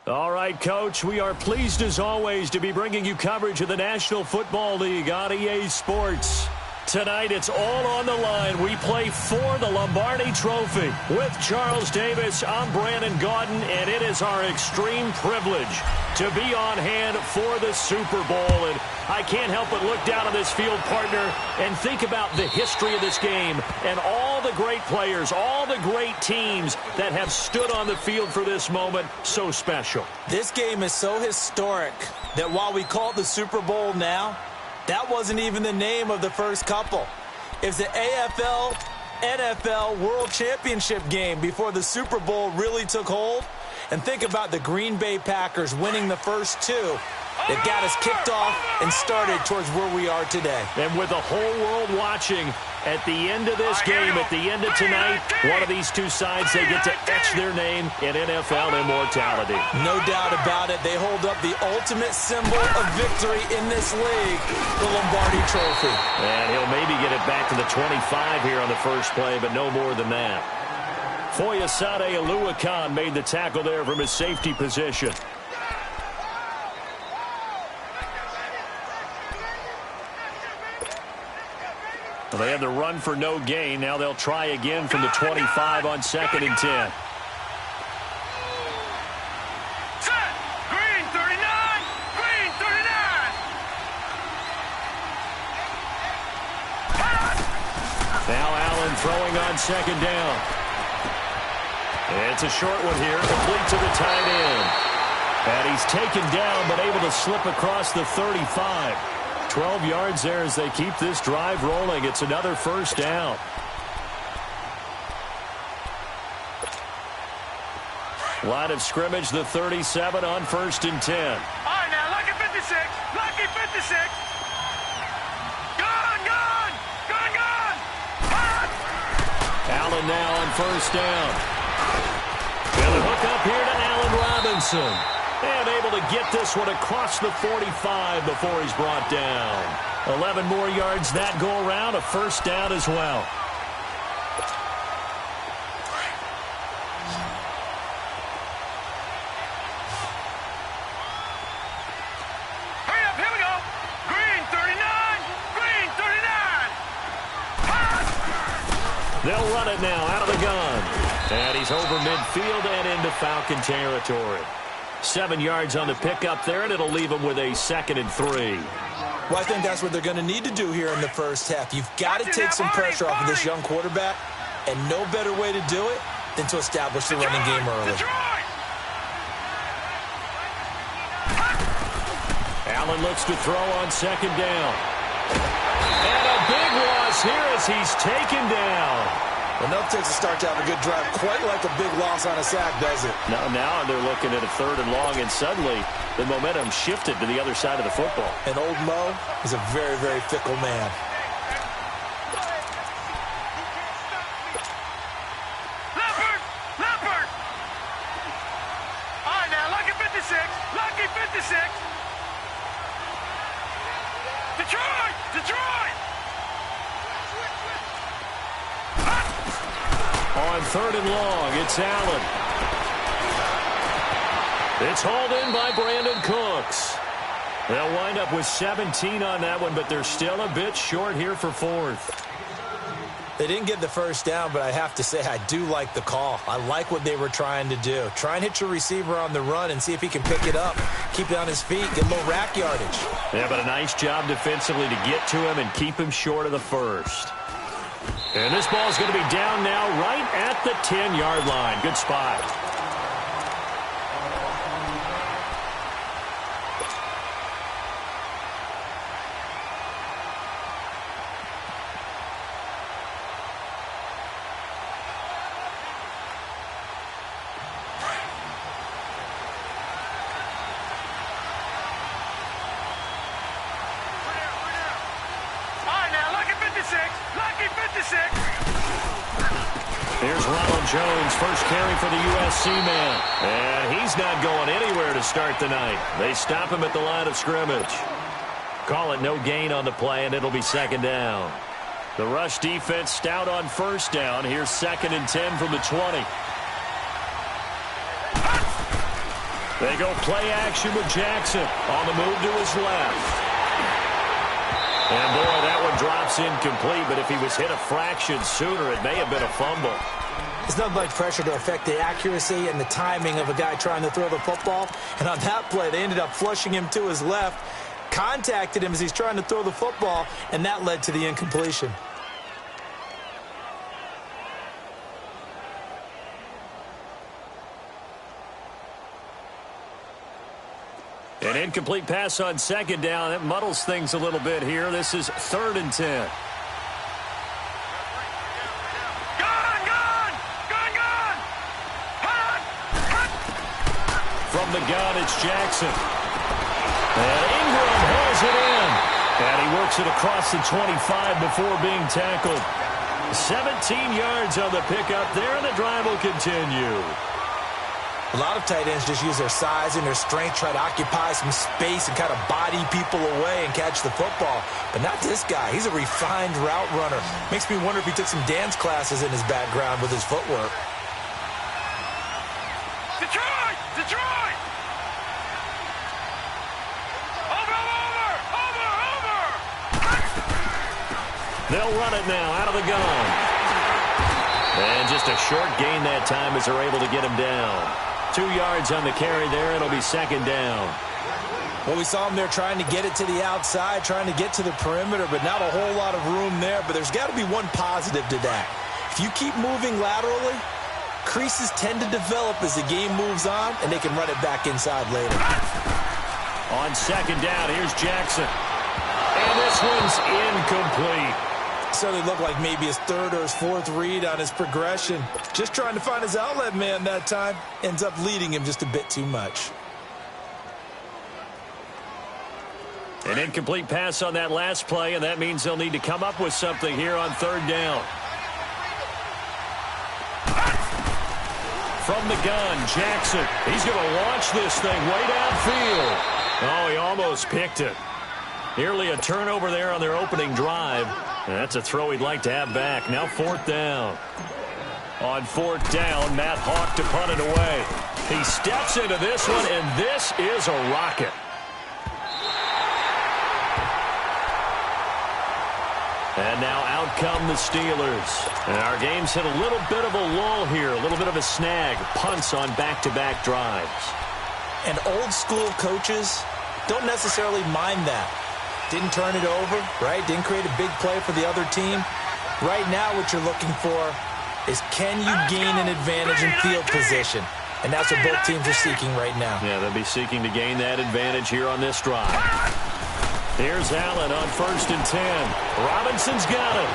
All right, Coach, we are pleased as always to be bringing you coverage of the National Football League on EA Sports. Tonight, it's all on the line. We play for the Lombardi Trophy. With Charles Davis, I'm Brandon Gaudin, and it is our extreme privilege to be on hand for the Super Bowl. And I can't help but look down on this field, partner, and think about the history of this game and all the great players, all the great teams that have stood on the field for this moment. So special. This game is so historic that while we call it the Super Bowl now, that wasn't even the name of the first couple. It's the AFL, NFL World Championship game before the Super Bowl really took hold. And think about the Green Bay Packers winning the first two that got us kicked off and started towards where we are today. And with the whole world watching, at the end of this game, at the end of tonight, one of these two sides, they get to etch their name in NFL immortality. No doubt about it. They hold up the ultimate symbol of victory in this league, the Lombardi Trophy. And he'll maybe get it back to the 25 here on the first play, but no more than that. Foyesade Aluakan made the tackle there from his safety position. Well, they had the run for no gain. Now they'll try again from the 25 on 2nd and 10. Green 39! Green 39! Now Allen throwing on 2nd down. It's a short one here, complete to the tight end. And he's taken down, but able to slip across the 35. 12 yards there as they keep this drive rolling. It's another first down. Line of scrimmage, the 37 on 1st and 10. All right, now, lucky 56. Lucky 56. Gone! Allen now on 1st down. And a hook up here to Allen Robinson. And able to get this one across the 45 before he's brought down. 11 more yards that go around, a first down as well. Hurry up, here we go. Green 39. Green 39. They'll run it now out of the gun. And he's over midfield and into Falcon territory. 7 yards on the pickup there, and it'll leave him with a 2nd and 3. Well, I think that's what they're going to need to do here in the first half. You've got to take some pressure off of this young quarterback, and no better way to do it than to establish the running game early. Allen looks to throw on 2nd down. And a big loss here as he's taken down. Enough takes a start to have a good drive, quite like a big loss on a sack, does it? Now they're looking at a 3rd and long, and suddenly the momentum shifted to the other side of the football. And old Mo is a very, very fickle man. Leopard! All right, now, lucky 56. Lucky 56. Detroit! On 3rd and long, it's Allen. It's hauled in by Brandon Cooks. They'll wind up with 17 on that one, but they're still a bit short here for 4th. They didn't get the first down, but I have to say I do like the call. I like what they were trying to do. Try and hit your receiver on the run and see if he can pick it up. Keep it on his feet, get a little rack yardage. Yeah, but a nice job defensively to get to him and keep him short of the first. And this ball is going to be down now right at the 10-yard line. Good spot. Here's Ronald Jones, first carry for the USC man. And he's not going anywhere to start the night. They stop him at the line of scrimmage. Call it no gain on the play, and it'll be 2nd down. The rush defense stout on 1st down. Here's 2nd and 10 from the 20. They go play action with Jackson on the move to his left. And, boy, that one drops incomplete, but if he was hit a fraction sooner, it may have been a fumble. There's not much pressure to affect the accuracy and the timing of a guy trying to throw the football. And on that play, they ended up flushing him to his left, contacted him as he's trying to throw the football, and that led to the incompletion. An incomplete pass on second down. That muddles things a little bit here. This is 3rd and 10. From the gun, it's Jackson. And Ingram hauls it in. And he works it across the 25 before being tackled. 17 yards on the pickup there, and the drive will continue. A lot of tight ends just use their size and their strength, try to occupy some space and kind of body people away and catch the football. But not this guy. He's a refined route runner. Makes me wonder if he took some dance classes in his background with his footwork. Detroit! Detroit! Over! They'll run it now out of the gun. And just a short gain that time as they're able to get him down. 2 yards on the carry there. It'll be 2nd down. Well, we saw him there trying to get it to the outside, trying to get to the perimeter, but not a whole lot of room there. But there's got to be one positive to that. If you keep moving laterally, creases tend to develop as the game moves on, and they can run it back inside later. On 2nd down, here's Jackson. And this one's incomplete. Certainly looked like maybe his 3rd or his 4th read on his progression. Just trying to find his outlet man that time. Ends up leading him just a bit too much. An incomplete pass on that last play, and that means they'll need to come up with something here on 3rd down. From the gun, Jackson. He's going to launch this thing way downfield. Oh, he almost picked it. Nearly a turnover there on their opening drive. That's a throw he'd like to have back. Now 4th down. On 4th down, Matt Hawk to punt it away. He steps into this one, and this is a rocket. And now out come the Steelers. And our game's hit a little bit of a lull here, a little bit of a snag. Punts on back-to-back drives. And old-school coaches don't necessarily mind that. Didn't turn it over, right? Didn't create a big play for the other team. Right now what you're looking for is can you gain an advantage in field position? And that's what both teams are seeking right now. Yeah, they'll be seeking to gain that advantage here on this drive. Here's Allen on 1st and 10. Robinson's got it.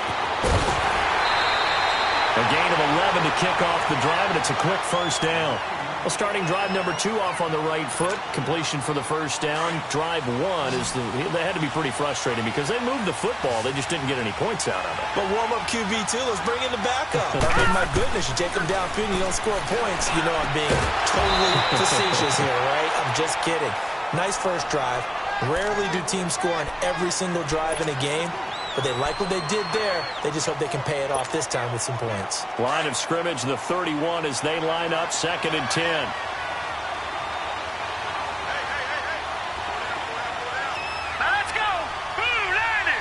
A gain of 11 to kick off the drive, and it's a quick 1st down. Well, starting drive number 2 off on the right foot. Completion for the 1st down. Drive 1 is they had to be pretty frustrating because they moved the football. They just didn't get any points out of it. But warm-up QB2, let's bring in the backup. I mean, my goodness, you take them downfield and you don't score points. You know I'm being totally facetious here, right? I'm just kidding. Nice first drive. Rarely do teams score on every single drive in a game. But they like what they did there. They just hope they can pay it off this time with some points. Line of scrimmage, the 31 as they line up, 2nd and 10. Now let's go! Blue 90!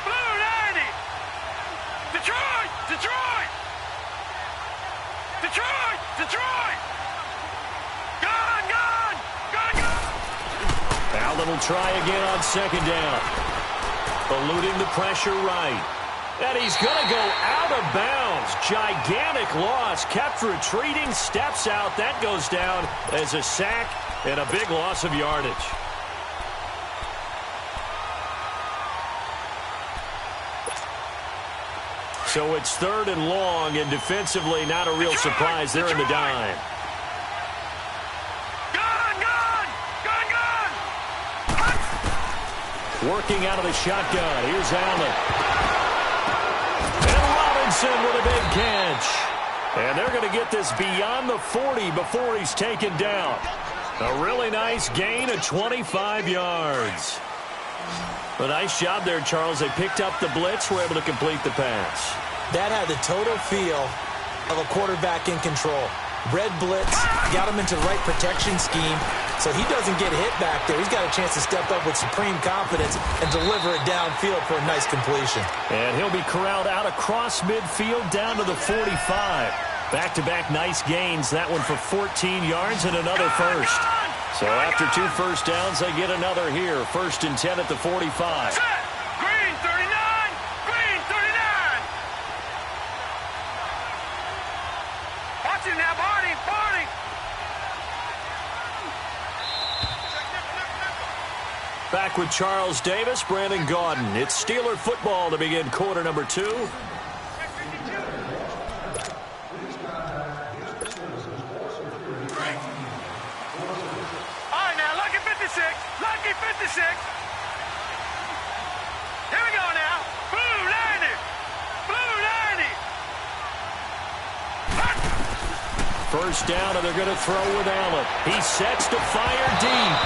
Blue 90! Detroit! Detroit! Detroit! Detroit! Gun! Gun! Gun! Gun! Allen will try again on 2nd down. Eluding the pressure right. And he's going to go out of bounds. Gigantic loss. Kept retreating. Steps out. That goes down as a sack and a big loss of yardage. So it's 3rd and long, and defensively not a real surprise. They're in the dime. Working out of the shotgun. Here's Allen. And Robinson with a big catch. And they're going to get this beyond the 40 before he's taken down. A really nice gain of 25 yards. A nice job there, Charles. They picked up the blitz, were able to complete the pass. That had the total feel of a quarterback in control. Red blitz, got him into the right protection scheme, so he doesn't get hit back there. He's got a chance to step up with supreme confidence and deliver it downfield for a nice completion. And he'll be corralled out across midfield down to the 45. Back-to-back nice gains. That one for 14 yards and another first. So after 2 first downs, they get another here. 1st and 10 at the 45. Green 39! Green 39! Watch it now, Barney! Barney! Back with Charles Davis, Brandon Gaudin. It's Steeler football to begin quarter number 2. Lucky 56. Here we go now. Blue 90. Blue 90. First down, and they're going to throw with Allen. He sets to fire deep.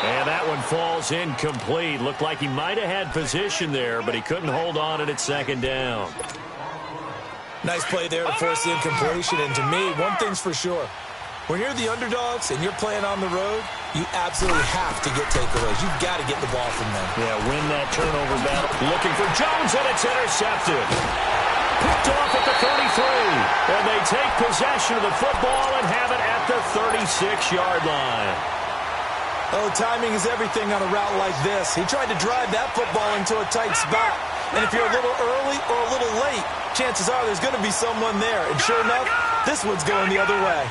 And that one falls incomplete. Looked like he might have had position there, but he couldn't hold on at its 2nd down. Nice play there to force the incompletion. And to me, one thing's for sure. When you're the underdogs and you're playing on the road, you absolutely have to get takeaways. You've got to get the ball from them. Yeah, win that turnover battle. Looking for Jones, and it's intercepted. Picked off at the 33. And they take possession of the football and have it at the 36-yard line. Oh, timing is everything on a route like this. He tried to drive that football into a tight spot. And if you're a little early or a little late, chances are there's going to be someone there. And sure enough, this one's going the other way.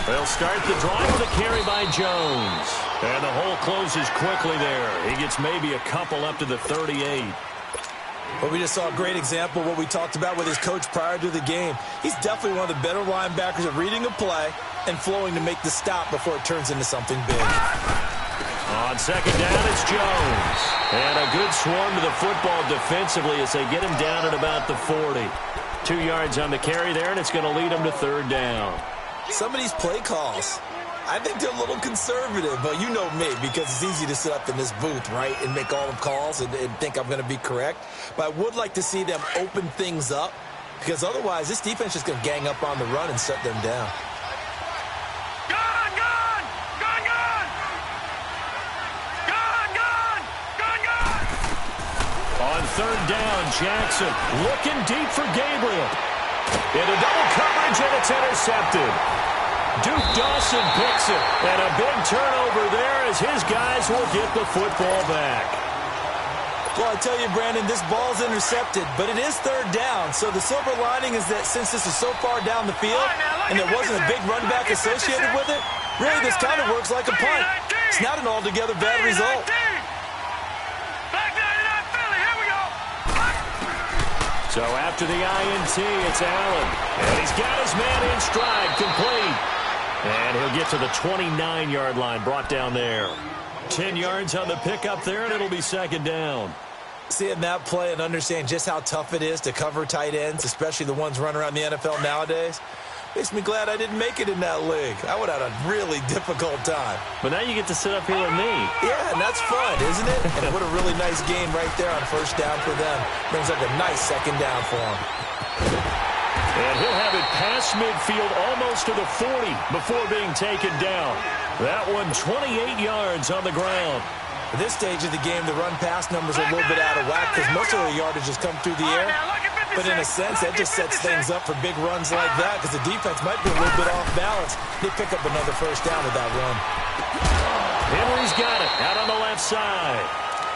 They'll start the drive with a carry by Jones. And the hole closes quickly there. He gets maybe a couple up to the 38. Well, we just saw a great example of what we talked about with his coach prior to the game. He's definitely one of the better linebackers at reading a play and flowing to make the stop before it turns into something big. On 2nd down, it's Jones. And a good swarm to the football defensively as they get him down at about the 40. 2 yards on the carry there, and it's going to lead him to 3rd down. Some of these play calls, I think they're a little conservative, but you know me, because it's easy to sit up in this booth, right, and make all the calls and think I'm going to be correct. But I would like to see them open things up, because otherwise this defense is going to gang up on the run and shut them down. Gone, gone! Gone, gone! Gone, gone! Gone, gone! On 3rd down, Jackson looking deep for Gabriel. Into double coverage, and it's intercepted. Duke Dawson picks it, and a big turnover there as his guys will get the football back. Well, I tell you, Brandon, this ball's intercepted, but it is 3rd down. So the silver lining is that since this is so far down the field and there wasn't a big run back associated with it, really this kind of works like a punt. It's not an altogether bad result. So after the INT, it's Allen. And he's got his man in stride, complete. And he'll get to the 29-yard line, brought down there. 10 yards on the pickup there, and it'll be 2nd down. Seeing that play and understand just how tough it is to cover tight ends, especially the ones running around the NFL nowadays, makes me glad I didn't make it in that league. I would have had a really difficult time. But now you get to sit up here with me. Yeah, and that's fun, isn't it? And what a really nice game right there on 1st down for them. Brings up a nice 2nd down for them. And he'll have it past midfield almost to the 40 before being taken down. That one 28 yards on the ground. At this stage of the game, the run-pass numbers are a little bit out of whack because most of the yardage has come through the air. But in a sense, that just sets things up for big runs like that because the defense might be a little bit off balance. They pick up another 1st down with that run. Henry's got it out on the left side.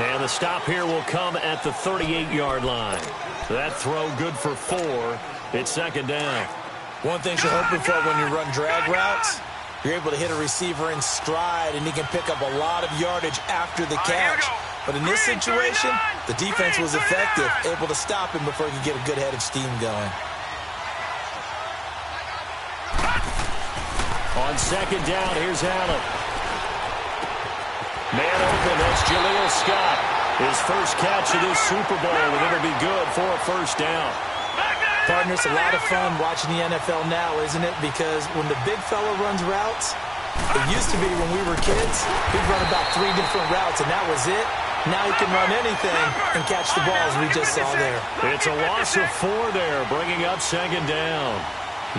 And the stop here will come at the 38-yard line. That throw good for 4. It's 2nd down. One thing you're hoping for when you run drag routes, you're able to hit a receiver in stride, and he can pick up a lot of yardage after the catch. But in this situation, the defense was effective, able to stop him before he could get a good head of steam going. On 2nd down, here's Allen. Man open, that's Jaleel Scott. His first catch of this Super Bowl, and it'll be good for a 1st down. Partner, it's a lot of fun watching the NFL now, isn't it? Because when the big fella runs routes, it used to be when we were kids, we'd run about 3 different routes, and that was it. Now he can run anything and catch the balls we just saw there. It's a loss of 4 there, bringing up 2nd down.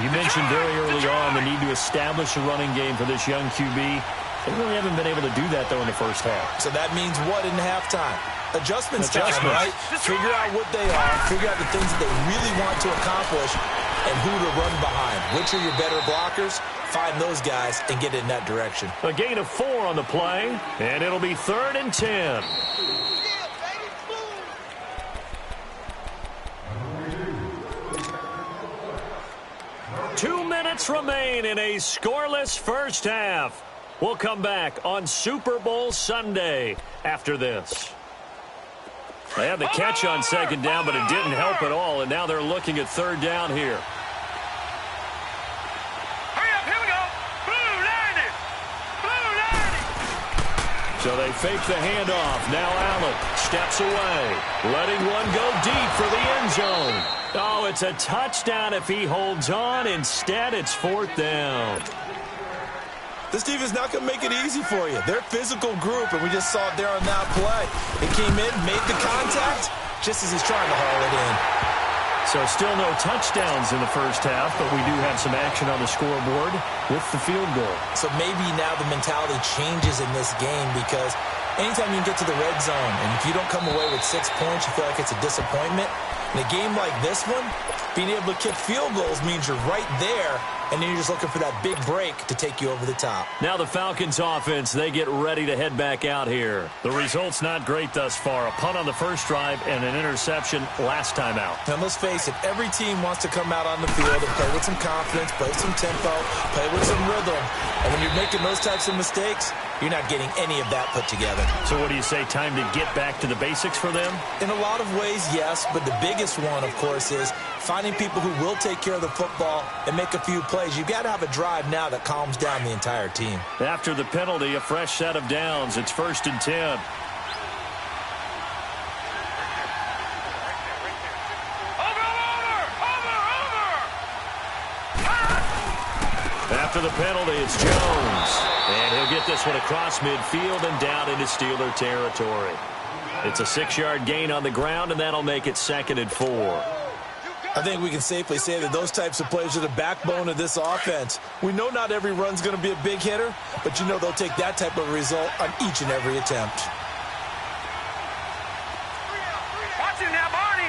You mentioned very early on the need to establish a running game for this young QB. They really haven't been able to do that, though, in the first half. So that means what in halftime? Adjustments time, right? Figure out what they are, figure out the things that they really want to accomplish, and who to run behind. Which are your better blockers? Find those guys and get in that direction. A gain of 4 on the play, and it'll be 3rd and 10. 2 minutes remain in a scoreless first half. We'll come back on Super Bowl Sunday after this. They had the catch on 2nd down, but it didn't help at all, and now they're looking at 3rd down here. Hurry up, here we go. Blue 90. Blue 90. So they fake the handoff. Now Allen steps away, letting one go deep for the end zone. Oh, it's a touchdown if he holds on. Instead, it's 4th down. This defense not going to make it easy for you. They're a physical group, and we just saw it there on that play. It came in, made the contact, just as he's trying to haul it in. So still no touchdowns in the first half, but we do have some action on the scoreboard with the field goal. So maybe now the mentality changes in this game because anytime you can get to the red zone, and if you don't come away with 6 points, you feel like it's a disappointment. In a game like this one, being able to kick field goals means you're right there, and then you're just looking for that big break to take you over the top. Now the Falcons offense, they get ready to head back out here. The result's not great thus far. A punt on the first drive and an interception last time out. Now let's face it, every team wants to come out on the field and play with some confidence, play some tempo, play with some rhythm. And when you're making those types of mistakes, you're not getting any of that put together. So what do you say, time to get back to the basics for them? In a lot of ways, yes, but the biggest one, of course, is finding people who will take care of the football and make a few plays. You've got to have a drive now that calms down the entire team. After the penalty, a fresh set of downs. It's 1st and 10. After the penalty, it's Jones. And he'll get this one across midfield and down into Steeler territory. It's a 6-yard gain on the ground, and that'll make it 2nd and 4. I think we can safely say that those types of plays are the backbone of this offense. We know not every run's going to be a big hitter, but you know they'll take that type of result on each and every attempt. Watch it now, Barney.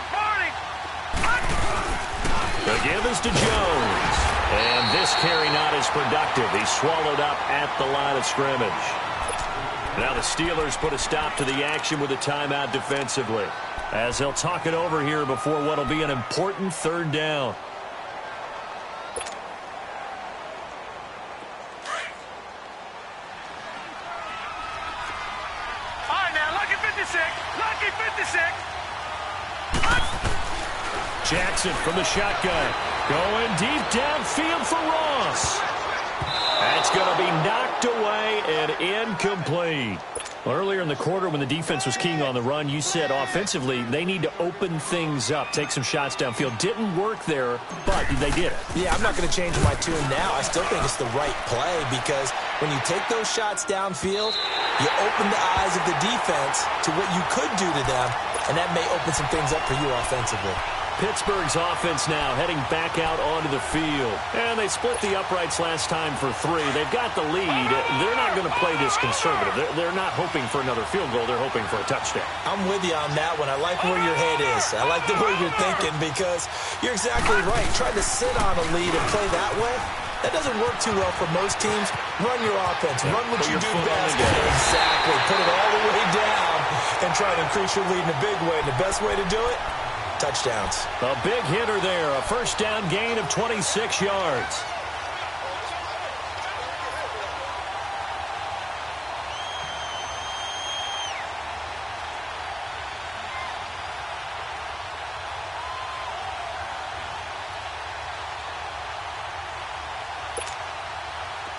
The give is to Jones. And this carry not as productive. He's swallowed up at the line of scrimmage. Now the Steelers put a stop to the action with a timeout defensively, as they'll talk it over here before what will be an important 3rd down. All right, now, lucky 56. Lucky 56. Jackson from the shotgun. Going deep downfield for Ross. That's going to be knocked away and incomplete. Well, earlier in the quarter when the defense was keying on the run, you said offensively they need to open things up, take some shots downfield. Didn't work there, but they did it. Yeah, I'm not going to change my tune now. I still think it's the right play because when you take those shots downfield, you open the eyes of the defense to what you could do to them, and that may open some things up for you offensively. Pittsburgh's offense now heading back out onto the field. And they split the uprights last time for 3. They've got the lead. They're not going to play this conservative. They're not hoping for another field goal. They're hoping for a touchdown. I'm with you on that one. I like where your head is. I like the way you're thinking because you're exactly right. Trying to sit on a lead and play that way, that doesn't work too well for most teams. Run your offense. Run what you do best. Exactly. Put it all the way down and try to increase your lead in a big way. The best way to do it? Touchdowns. A big hitter there. A 1st down gain of 26 yards.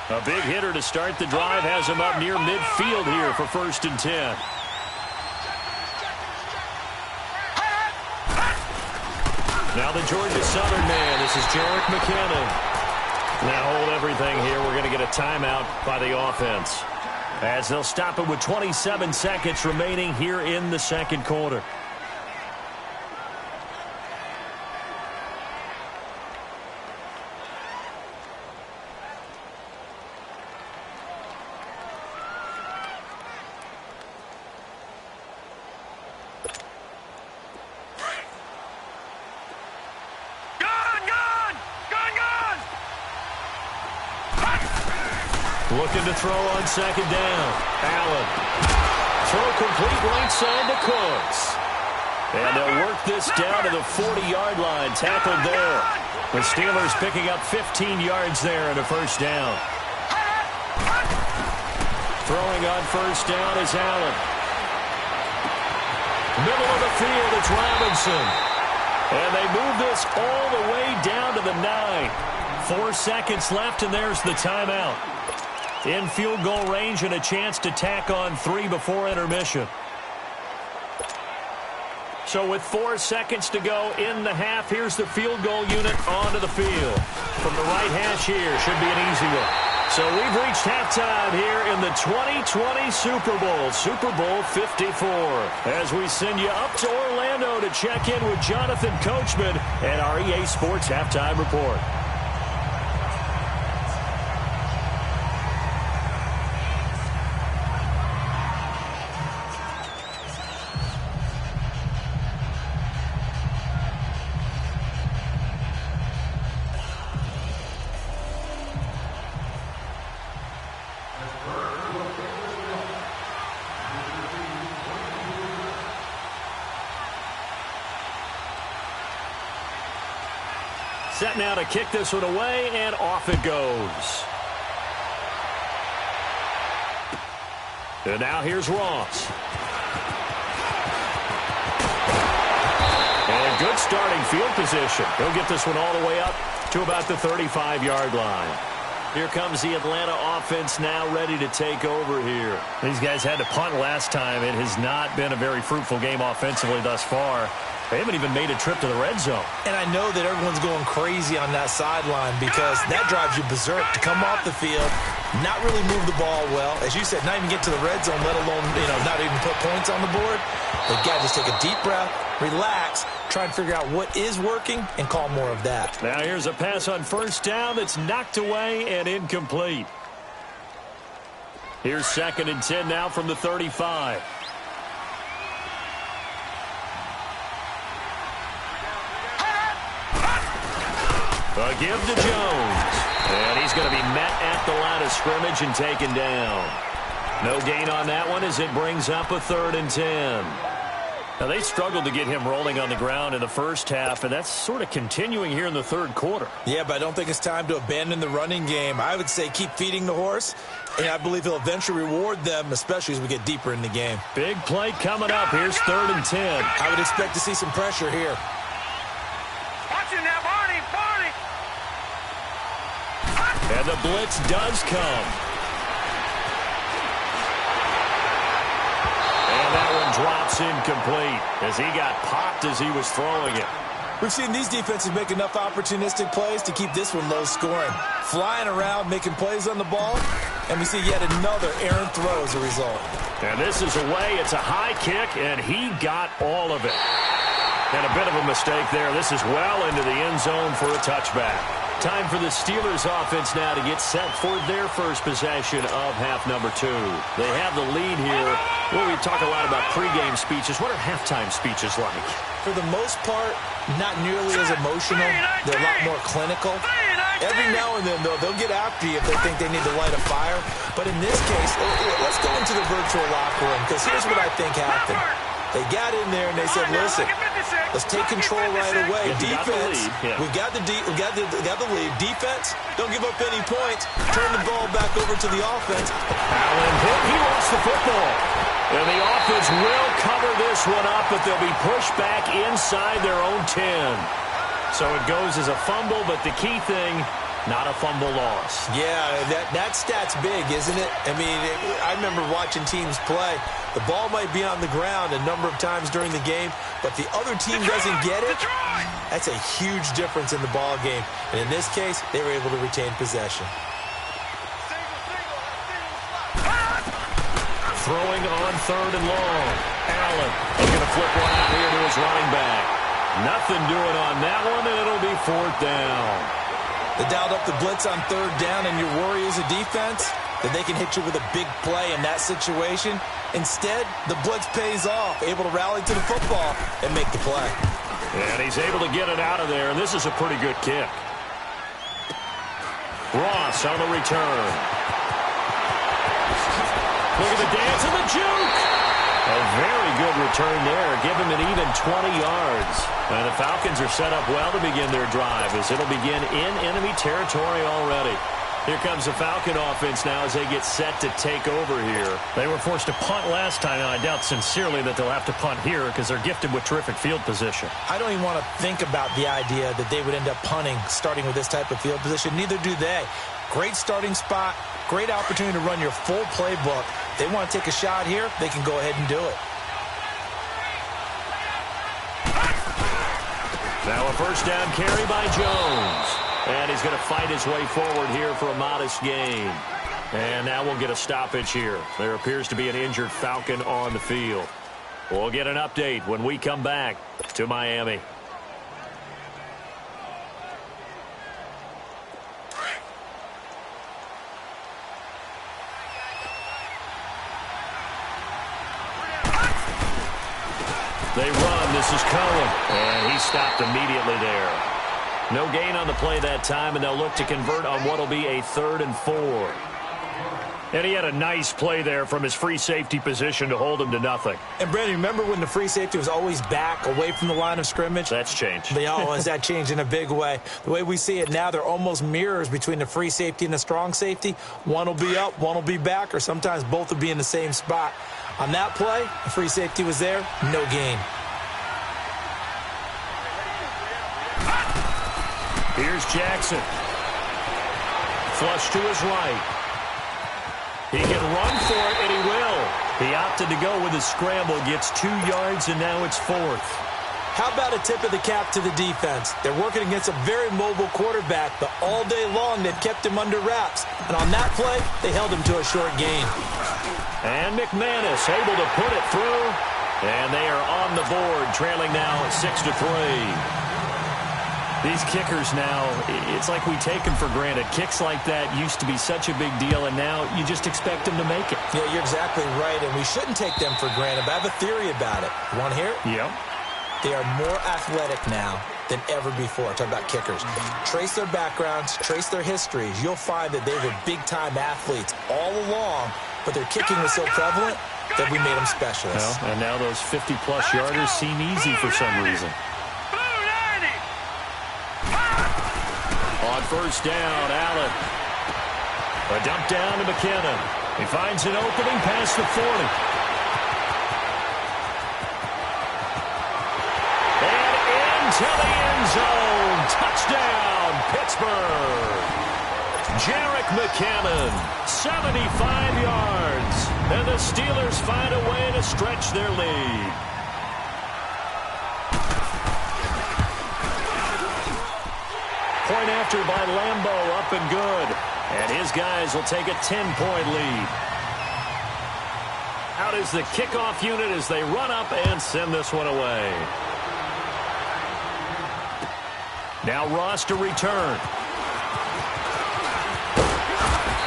A big hitter to start the drive has him up near midfield here for 1st and 10. Now the Georgia Southern man. This is Jerick McKinnon. Now hold everything here. We're going to get a timeout by the offense, as they'll stop it with 27 seconds remaining here in the 2nd quarter. Looking to throw on second down. Allen. Throw complete right side to Cooks. And they'll work this down to the 40-yard line. Tackled there. The Steelers picking up 15 yards there and a first down. Throwing on first down is Allen. Middle of the field, it's Robinson. And they move this all the way down to the 9. 4 seconds left, and there's the timeout. In field goal range and a chance to tack on 3 before intermission. So with 4 seconds to go in the half, here's the field goal unit onto the field. From the right hash here, should be an easy one. So we've reached halftime here in the 2020 Super Bowl, Super Bowl 54. As we send you up to Orlando to check in with Jonathan Coachman and our EA Sports Halftime Report. Set now to kick this one away, and off it goes. And now here's Ross. And good starting field position. He'll get this one all the way up to about the 35-yard line. Here comes the Atlanta offense now ready to take over here. These guys had to punt last time. It has not been a very fruitful game offensively thus far. They haven't even made a trip to the red zone. And I know that everyone's going crazy on that sideline because that drives you berserk to come off the field, not really move the ball well. As you said, not even get to the red zone, let alone, not even put points on the board. They've got to just take a deep breath, relax, try and figure out what is working and call more of that. Now here's a pass on first down that's knocked away and incomplete. Here's 2nd and 10 now from the 35. A give to Jones. And he's going to be met at the line of scrimmage and taken down. No gain on that one as it brings up a 3rd and 10. Now, they struggled to get him rolling on the ground in the first half, and that's sort of continuing here in the 3rd quarter. Yeah, but I don't think it's time to abandon the running game. I would say keep feeding the horse, and I believe he'll eventually reward them, especially as we get deeper in the game. Big play coming up. Here's 3rd and 10. I would expect to see some pressure here. Watch it now, Barney, Barney. And the blitz does come. And that one drops incomplete as he got popped as he was throwing it. We've seen these defenses make enough opportunistic plays to keep this one low scoring. Flying around, making plays on the ball, and we see yet another errant throw as a result. And this is away. It's a high kick, and he got all of it. And a bit of a mistake there. This is well into the end zone for a touchback. Time for the Steelers offense now to get set for their first possession of half number 2. They have the lead here. Well, we talk a lot about pregame speeches. What are halftime speeches like? For the most part, not nearly as emotional. They're a lot more clinical. Every now and then, though, they'll get after you if they think they need to light a fire. But in this case, let's go into the virtual locker room, because here's what I think happened. They got in there and they said, listen, let's take control right away. Defense, we got the lead. Defense, don't give up any points. Turn the ball back over to the offense. Allen hit. He lost the football. And the offense will cover this one up, but they'll be pushed back inside their own 10. So it goes as a fumble, but the key thing, not a fumble loss. Yeah, that stat's big, isn't it? I mean, I remember watching teams play. The ball might be on the ground a number of times during the game, but the other team doesn't get it. That's a huge difference in the ball game. And in this case, they were able to retain possession. Throwing on 3rd and long. Allen is going to flip one out here to his running back. Nothing doing on that one, and it'll be 4th down. They dialed up the blitz on 3rd down, and your worry as a defense that they can hit you with a big play in that situation. Instead, the blitz pays off, able to rally to the football and make the play. And he's able to get it out of there, and this is a pretty good kick. Ross on the return. Look at the dance and the juke. A very good return there. Give him an even 20 yards. And the Falcons are set up well to begin their drive as it'll begin in enemy territory already. Here comes the Falcon offense now as they get set to take over here. They were forced to punt last time, and I doubt sincerely that they'll have to punt here because they're gifted with terrific field position. I don't even want to think about the idea that they would end up punting starting with this type of field position. Neither do they. Great starting spot, great opportunity to run your full playbook. They want to take a shot here, they can go ahead and do it. Now a first down carry by Jones. And he's going to fight his way forward here for a modest gain. And now we'll get a stoppage here. There appears to be an injured Falcon on the field. We'll get an update when we come back to Miami. They run. This is Cohen. And he stopped immediately there. No gain on the play that time, and they'll look to convert on what will be a 3rd and 4. And he had a nice play there from his free safety position to hold him to nothing. And, Brandon, remember when the free safety was always back away from the line of scrimmage? That's changed. That changed in a big way. The way we see it now, they're almost mirrors between the free safety and the strong safety. One will be up, one will be back, or sometimes both will be in the same spot. On that play, the free safety was there, no gain. Here's Jackson. Flush to his right. He can run for it, and he will. He opted to go with his scramble, gets 2 yards, and now it's 4th. How about a tip of the cap to the defense? They're working against a very mobile quarterback, but all day long they've kept him under wraps. And on that play, they held him to a short gain. And McManus able to put it through. And they are on the board, trailing now 6-3. These kickers now, it's like we take them for granted. Kicks like that used to be such a big deal, and now you just expect them to make it. Yeah, you're exactly right, and we shouldn't take them for granted, but I have a theory about it. You want to hear it? Yep. They are more athletic now than ever before. Talk about kickers. Trace their backgrounds, trace their histories. You'll find that they were big-time athletes all along, but their kicking was so prevalent that we made them specialists. Well, and now those 50-plus yarders seem easy for some reason. On first down, Allen. A dump down to McKinnon. He finds an opening past the 40. And into the end zone. Touchdown, Pittsburgh. Jerick McKinnon, 75 yards. And the Steelers find a way to stretch their lead. Point after by Lambeau, up and good. And his guys will take a 10-point lead. Out is the kickoff unit as they run up and send this one away. Now Ross to return.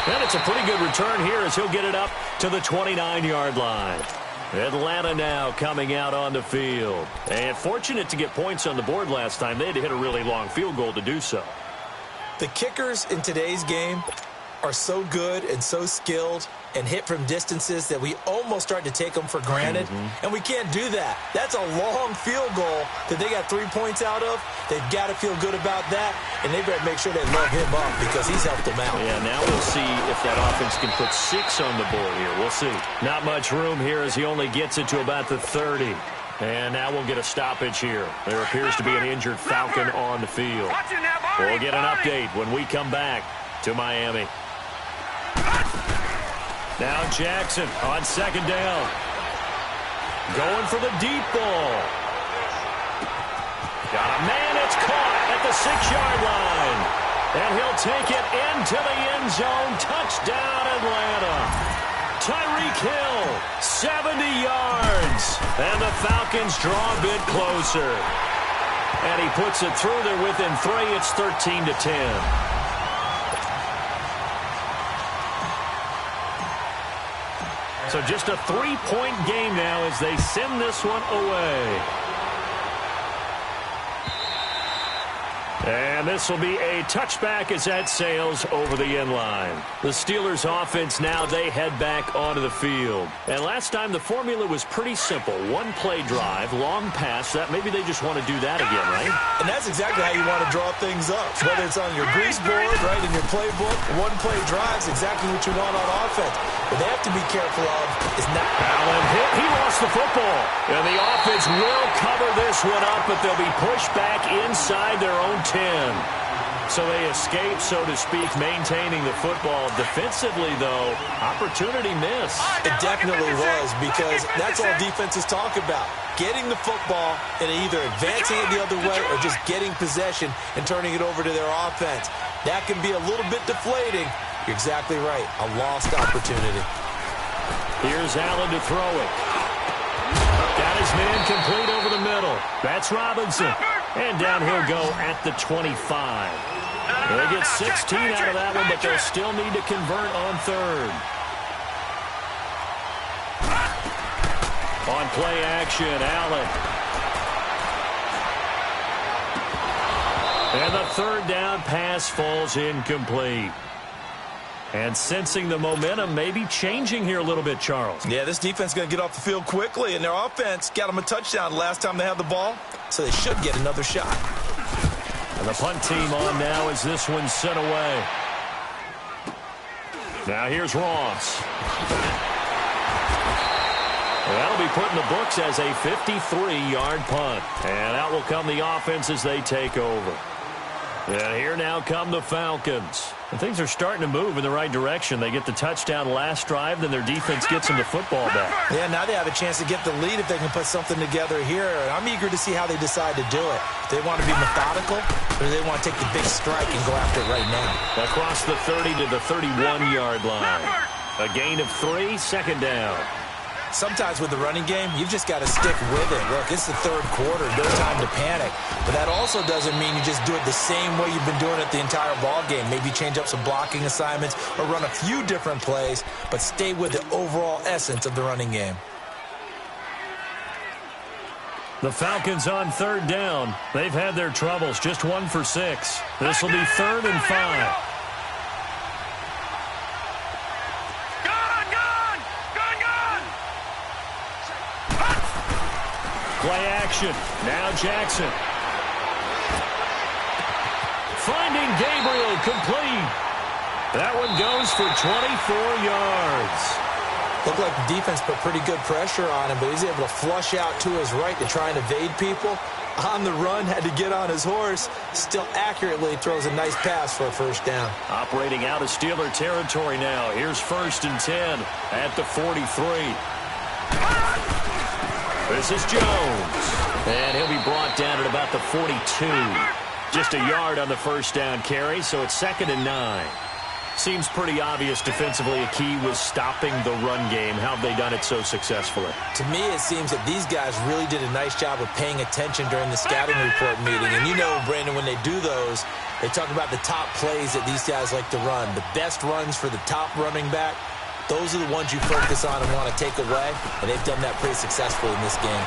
And it's a pretty good return here as he'll get it up to the 29-yard line. Atlanta now coming out on the field. And fortunate to get points on the board last time. They had to hit a really long field goal to do so. The kickers in today's game are so good and so skilled and hit from distances that we almost start to take them for granted. And we can't do that. That's a long field goal that they got 3 points out of. They've got to feel good about that, and they better make sure they love him up because he's helped them out. Yeah, now we'll see if that offense can put 6 on the board here. We'll see. Not much room here as he only gets it to about the 30. And now we'll get a stoppage here. There appears to be an injured Falcon on the field. We'll get an update when we come back to Miami. Now Jackson on second down. Going for the deep ball. Got a man, it's caught at the 6-yard line. And he'll take it into the end zone. Touchdown, Atlanta. Tyreek Hill, 70 yards. And the Falcons draw a bit closer. And he puts it through there within 3. It's 13-10. So just a 3-point game now as they send this one away. And And this will be a touchback as that sails over the end line. The Steelers offense now, they head back onto the field. And last time the formula was pretty simple. One play drive, long pass. That maybe they just want to do that again, right? And that's exactly how you want to draw things up. Whether it's on your grease board, right, in your playbook, one play drive is exactly what you want on offense. What they have to be careful of is not... Allen hit. He lost the football. And the offense will cover this one up, but they'll be pushed back inside their own 10. So they escape, so to speak, maintaining the football. Defensively, though, opportunity missed. It definitely was, because that's all defenses talk about. Getting the football and either advancing it the other way or just getting possession and turning it over to their offense. That can be a little bit deflating. You're exactly right. A lost opportunity. Here's Allen to throw it. Got his man complete over the middle. That's Robinson. And down he'll go at the 25. They get 16 out of that one, but they'll still need to convert on third. On play action, Allen. And the third down pass falls incomplete. And sensing the momentum maybe changing here a little bit, Charles. Yeah, this defense is going to get off the field quickly, and their offense got them a touchdown last time they had the ball, so they should get another shot. And the punt team on now as this one's sent away. Now here's Ross. That'll be put in the books as a 53-yard punt. And out will come the offense as they take over. And here now come the Falcons. And things are starting to move in the right direction. They get the touchdown last drive, then their defense gets them the football back. Yeah, now they have a chance to get the lead if they can put something together here. I'm eager to see how they decide to do it. Do they want to be methodical, or do they want to take the big strike and go after it right now? Across the 30 to the 31-yard line. A gain of 3, second down. Sometimes with the running game, you've just got to stick with it. Look, it's the third quarter. No time to panic. But that also doesn't mean you just do it the same way you've been doing it the entire ball game. Maybe change up some blocking assignments or run a few different plays, but stay with the overall essence of the running game. The Falcons on third down. They've had their troubles. Just 1 for 6. This will be 3rd and 5. Play action. Now Jackson. Finding Gabriel complete. That one goes for 24 yards. Looked like the defense put pretty good pressure on him, but he's able to flush out to his right to try and evade people. On the run, had to get on his horse. Still accurately throws a nice pass for a first down. Operating out of Steeler territory now. Here's 1st and 10 at the 43. This is Jones. And he'll be brought down at about the 42. Just a yard on the first down carry, so it's 2nd and 9. Seems pretty obvious defensively a key was stopping the run game. How have they done it so successfully? To me, it seems that these guys really did a nice job of paying attention during the scouting report meeting. And you know, Brandon, when they do those, they talk about the top plays that these guys like to run. The best runs for the top running back. Those are the ones you focus on and want to take away, and they've done that pretty successfully in this game.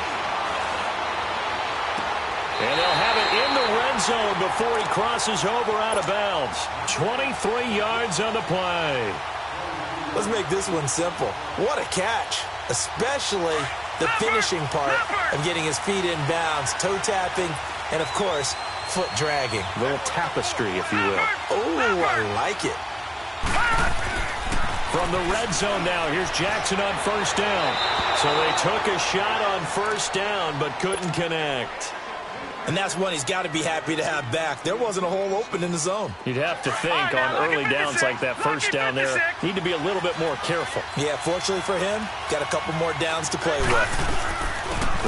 And they'll have it in the red zone before he crosses over out of bounds. 23 yards on the play. Let's make this one simple. What a catch, especially the finishing part of getting his feet in bounds, toe tapping, and, of course, foot dragging. A little tapestry, if you will. Oh, I like it. From the red zone now, here's Jackson on first down. So they took a shot on first down, but couldn't connect. And that's one he's got to be happy to have back. There wasn't a hole open in the zone. You'd have to think on early downs like that first down there, need to be a little bit more careful. Yeah, fortunately for him, got a couple more downs to play with.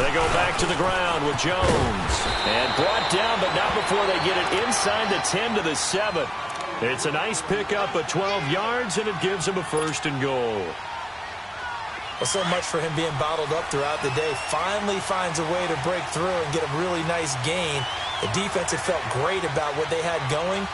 They go back to the ground with Jones. And brought down, but not before they get it inside the 10 to the 7. It's a nice pickup of 12 yards, and it gives him a 1st and goal. Well, so much for him being bottled up throughout the day. Finally finds a way to break through and get a really nice gain. The defense had felt great about what they had going,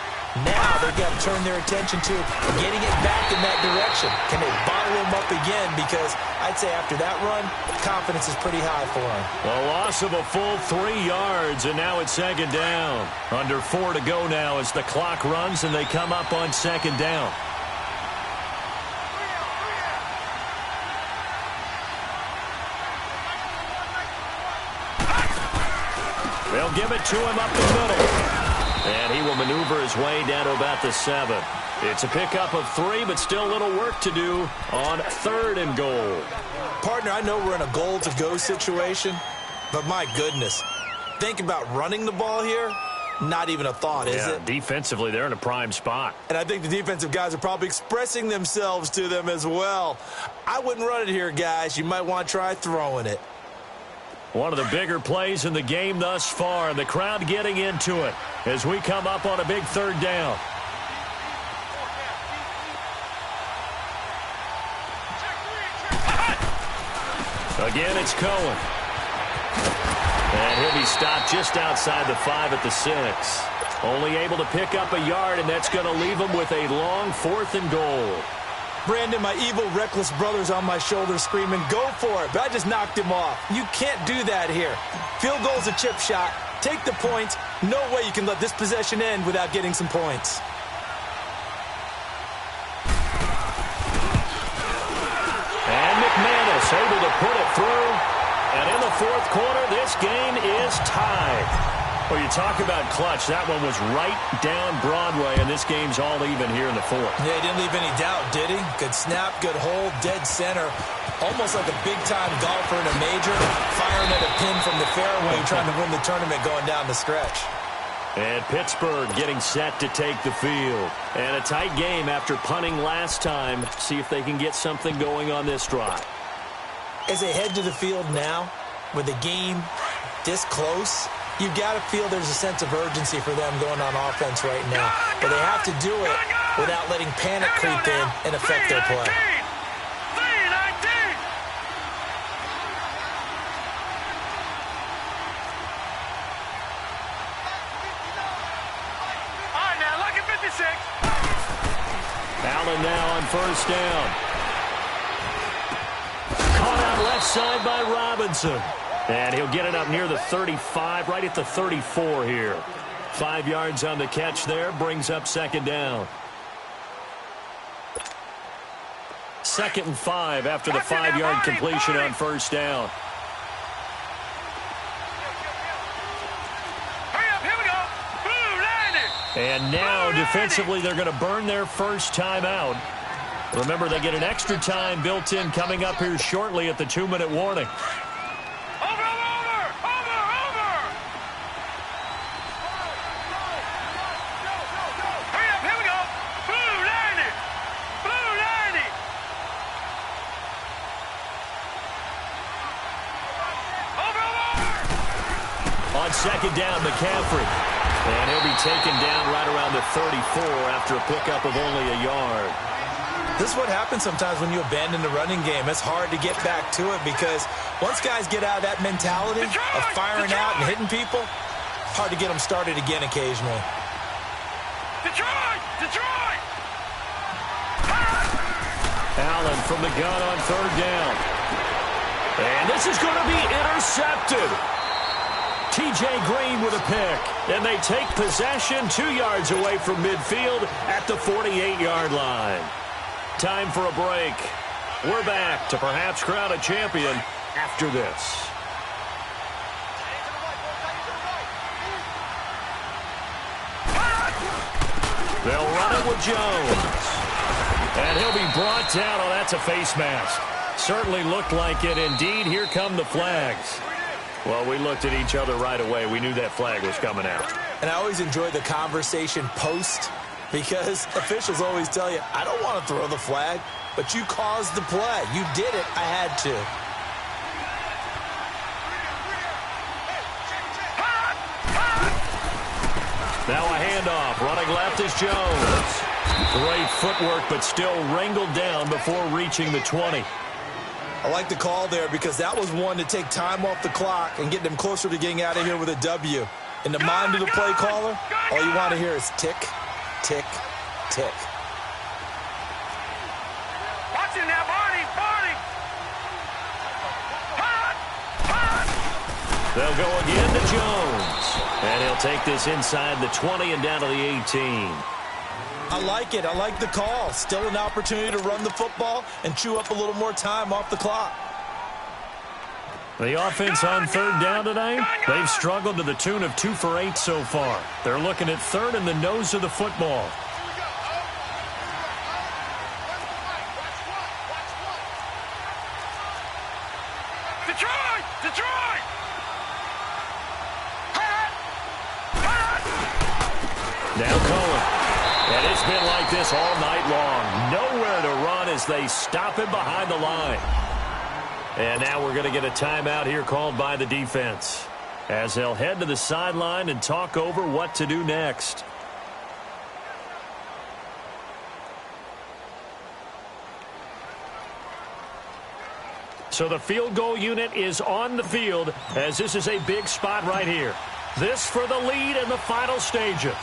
Now they've got to turn their attention to getting it back in that direction. Can they bottle them up again? Because I'd say after that run, confidence is pretty high for them. A loss of a full 3 yards, and now it's second down. Under 4 to go now as the clock runs, and they come up on second down. They'll give it to him up the middle. And he will maneuver his way down to about the 7. It's a pickup of 3, but still a little work to do on 3rd and goal. Partner, I know we're in a goal-to-go situation, but my goodness, think about running the ball here. Not even a thought, is it? Defensively, they're in a prime spot. And I think the defensive guys are probably expressing themselves to them as well. I wouldn't run it here, guys. You might want to try throwing it. One of the bigger plays in the game thus far, and the crowd getting into it as we come up on a big 3rd down. Again, it's Cohen. And he'll be stopped just outside the 5 at the 6. Only able to pick up a yard, and that's going to leave him with a long 4th and goal. Brandon, my evil, reckless brother's on my shoulder screaming, go for it, but I just knocked him off. You can't do that here. Field goal's a chip shot. Take the points. No way you can let this possession end without getting some points. And McManus able to put it through. And in the 4th quarter, this game is tied. Well, you talk about clutch. That one was right down Broadway, and this game's all even here in the 4th. Yeah, he didn't leave any doubt, did he? Good snap, good hold, dead center. Almost like a big-time golfer in a major, firing at a pin from the fairway, trying to win the tournament going down the stretch. And Pittsburgh getting set to take the field. And a tight game after punting last time. See if they can get something going on this drive. As they head to the field now, with the game this close, you've got to feel there's a sense of urgency for them going on offense right now. But they have to do it without letting panic creep in and affect their play. All right, now, look at 56. Allen now on 1st down. Caught out left side by Robinson. And he'll get it up near the 35, right at the 34 here. 5 yards on the catch there, brings up second down. 2nd and 5 after the 5-yard completion on 1st down. Hurry up, here we go. Blue, landed. And now defensively they're going to burn their first time out. Remember, they get an extra time built in coming up here shortly at the 2-minute warning. On 2nd down, McCaffrey. And he'll be taken down right around the 34 after a pickup of only a yard. This is what happens sometimes when you abandon the running game. It's hard to get back to it because once guys get out of that mentality of firing out and hitting people, hard to get them started again occasionally. Detroit! Detroit! Allen from the gun on 3rd down. And this is going to be intercepted. T.J. Green with a pick. And they take possession 2 yards away from midfield at the 48-yard line. Time for a break. We're back to perhaps crown a champion after this. They'll run it with Jones. And he'll be brought down. Oh, that's a face mask. Certainly looked like it. Indeed, here come the flags. Well, we looked at each other right away. We knew that flag was coming out. And I always enjoy the conversation post because officials always tell you, I don't want to throw the flag, but you caused the play. You did it. I had to. Now a handoff. Running left is Jones. Great footwork, but still wrangled down before reaching the 20. I like the call there because that was one to take time off the clock and get them closer to getting out of here with a W. In the mind of the play caller, all you want to hear is tick, tick, tick. Watch it now, Barney! Barney! Hot! Hot! They'll go again to Jones. And he'll take this inside the 20 and down to the 18. I like it. I like the call. Still an opportunity to run the football and chew up a little more time off the clock. The offense on third down tonight, they've struggled to the tune of 2 for 8 so far. They're looking at third in the nose of the football. Detroit! Detroit! Hot! Hot! Now Cohen. And it's been like this all night long. Nowhere to run as they stop him behind the line. And now we're going to get a timeout here called by the defense, as they'll head to the sideline and talk over what to do next. So the field goal unit is on the field, as this is a big spot right here. This for the lead in the final stages.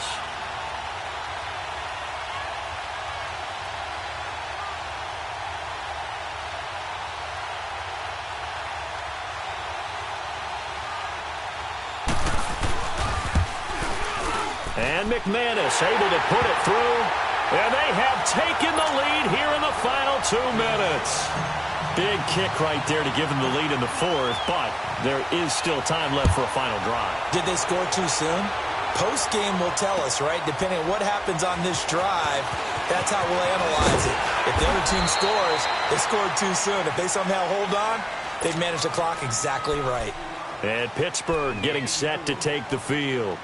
And McManus able to put it through. And they have taken the lead here in the final 2 minutes. Big kick right there to give them the lead in the fourth, but there is still time left for a final drive. Did they score too soon? Post-game will tell us, right? Depending on what happens on this drive, that's how we'll analyze it. If the other team scores, they scored too soon. If they somehow hold on, they've managed the clock exactly right. And Pittsburgh getting set to take the field.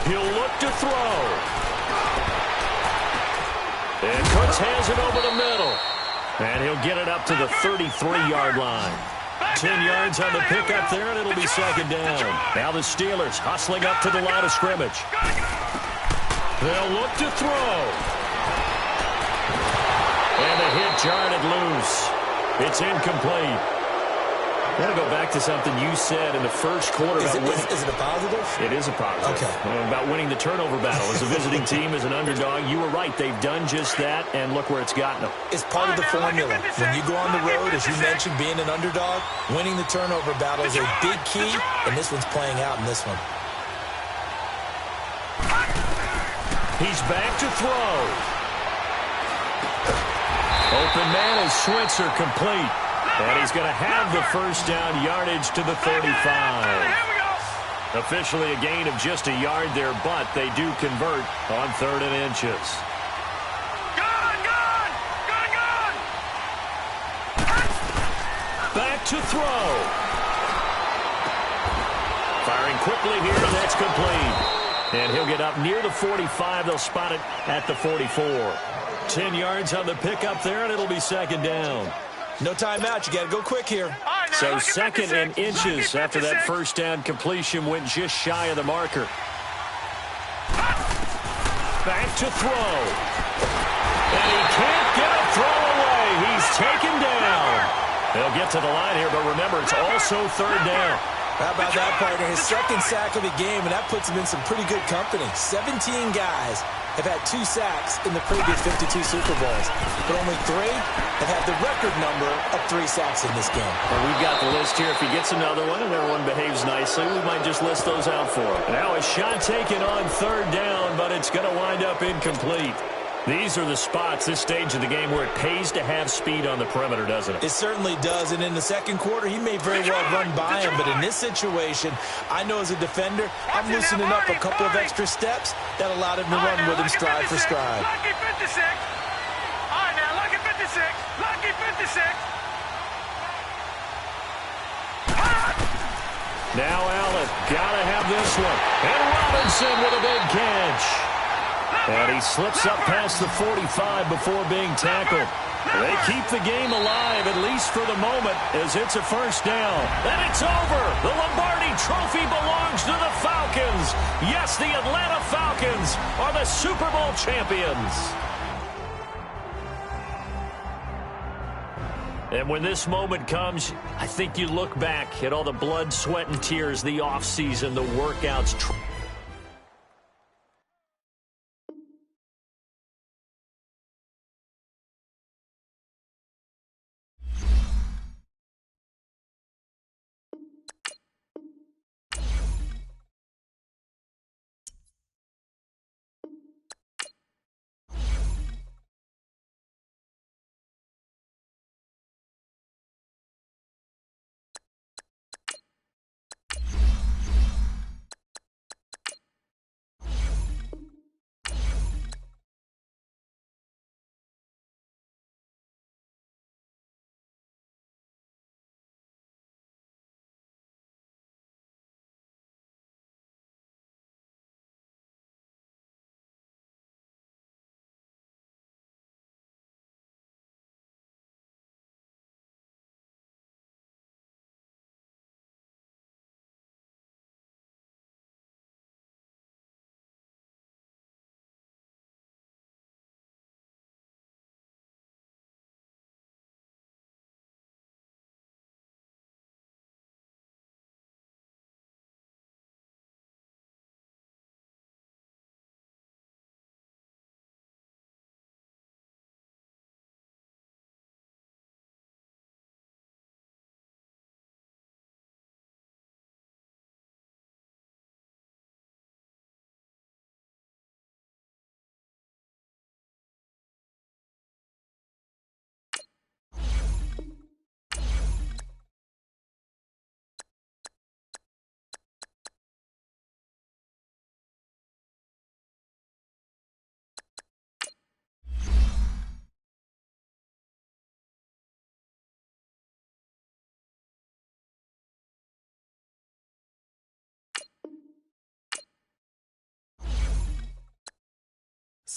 He'll look to throw. And Cooks has it over the middle. And he'll get it up to the 33-yard line. 10 yards on the pickup there, and it'll be second down. Now the Steelers hustling up to the line of scrimmage. They'll look to throw. And the hit jarred it loose. It's incomplete. I want to go back to something you said in the first quarter about winning. Is it a positive? It is a positive. Okay. About winning the turnover battle. As a visiting team, as an underdog, you were right. They've done just that, and look where it's gotten them. It's part of the formula. When you go on the road, as you mentioned, being an underdog, winning the turnover battle is a big key, and this one's playing out in this one. He's back to throw. Open man is Switzer, complete. And he's going to have the first down, yardage to the 35. Officially a gain of just a yard there, but they do convert on 3rd and inches. Back to throw. Firing quickly here, and that's complete. And he'll get up near the 45. They'll spot it at the 44. 10 yards on the pickup there, and it'll be second down. No timeout. You got to go quick here. So 2nd and inches after that first down completion went just shy of the marker. Back to throw. And he can't get a throw away. He's taken down. They'll get to the line here, but remember, it's also 3rd down. How about that, partner? His 2nd sack of the game, and that puts him in some pretty good company. 17 guys have had 2 sacks in the previous 52 Super Bowls, but only 3 have had the record number of 3 sacks in this game. Well, we've got the list here. If he gets another one and everyone behaves nicely, we might just list those out for him. Now a shot taken on 3rd down, but it's going to wind up incomplete. These are the spots, this stage of the game, where it pays to have speed on the perimeter, doesn't it? It certainly does, and in the 2nd quarter, he may very well run by him, but in this situation, I know as a defender, I'm loosening up a couple of extra steps that allowed him to run with him stride for stride. Lucky 56. All right, now, lucky 56. Lucky 56. Now Allen, gotta have this one. And Robinson with a big catch. And he slips up past the 45 before being tackled. They keep the game alive, at least for the moment, as it's a first down. And it's over. The Lombardi Trophy belongs to the Falcons. Yes, the Atlanta Falcons are the Super Bowl champions. And when this moment comes, I think you look back at all the blood, sweat, and tears, the offseason, the workouts.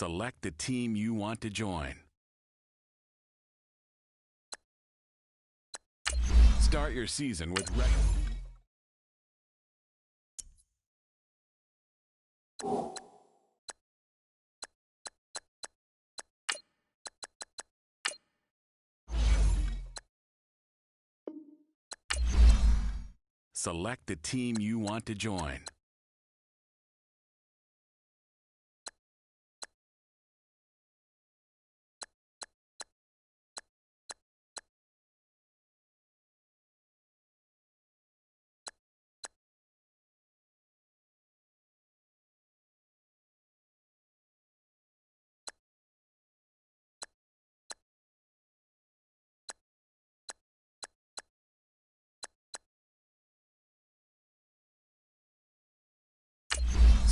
Select the team you want to join. Start your season with Select the team you want to join.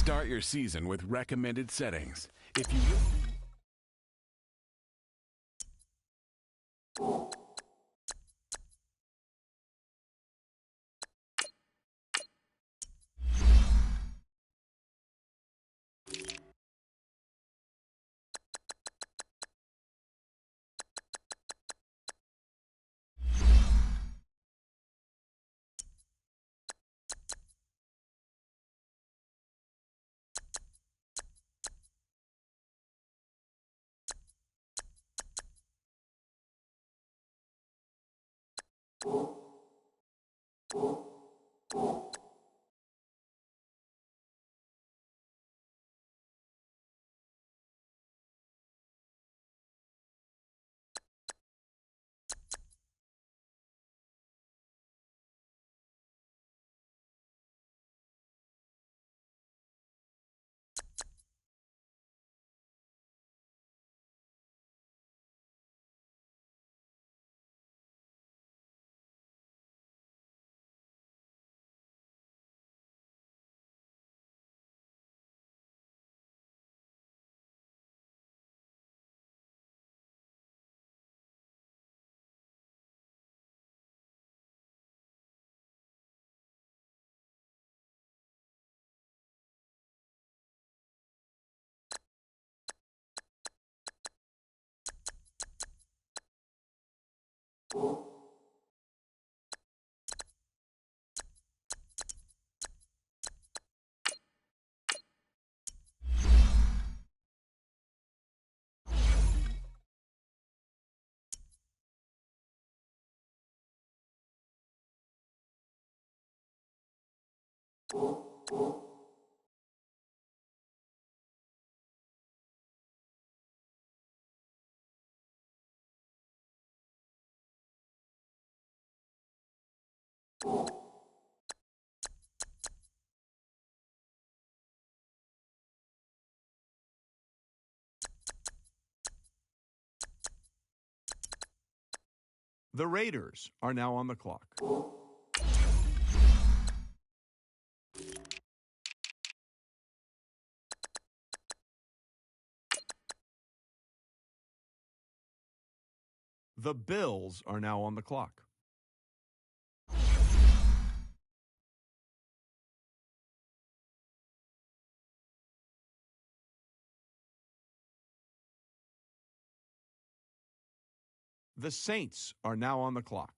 Start your season with recommended settings. If you The Raiders are now on the clock. The Bills are now on the clock. The Saints are now on the clock.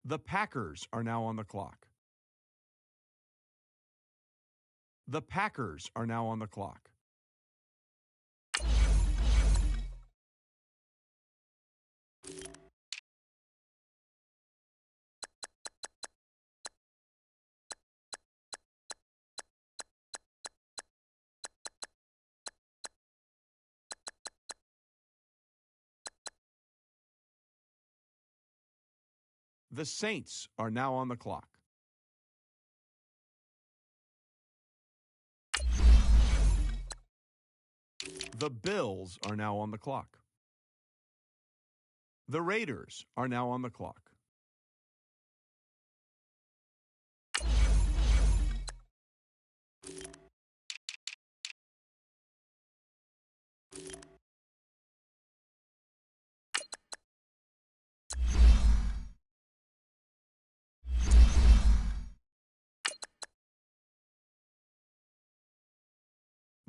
The Packers are now on the clock. The Packers are now on the clock. The Saints are now on the clock. The Bills are now on the clock. The Raiders are now on the clock.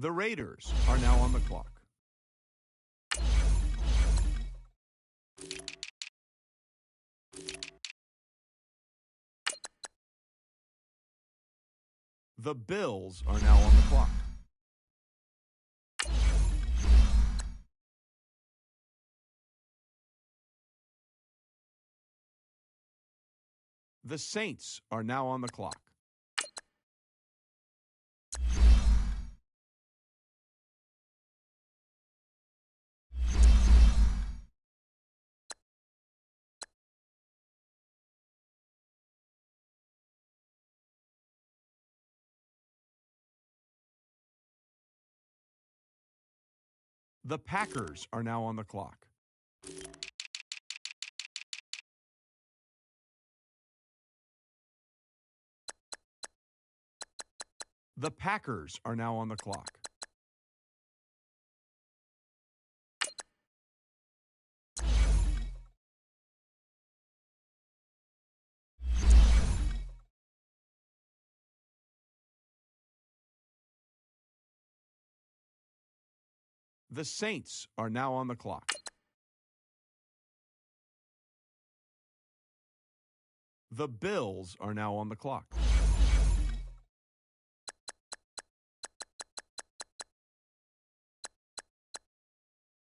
The Raiders are now on the clock. The Bills are now on the clock. The Saints are now on the clock. The Packers are now on the clock. The Packers are now on the clock. The Saints are now on the clock. The Bills are now on the clock.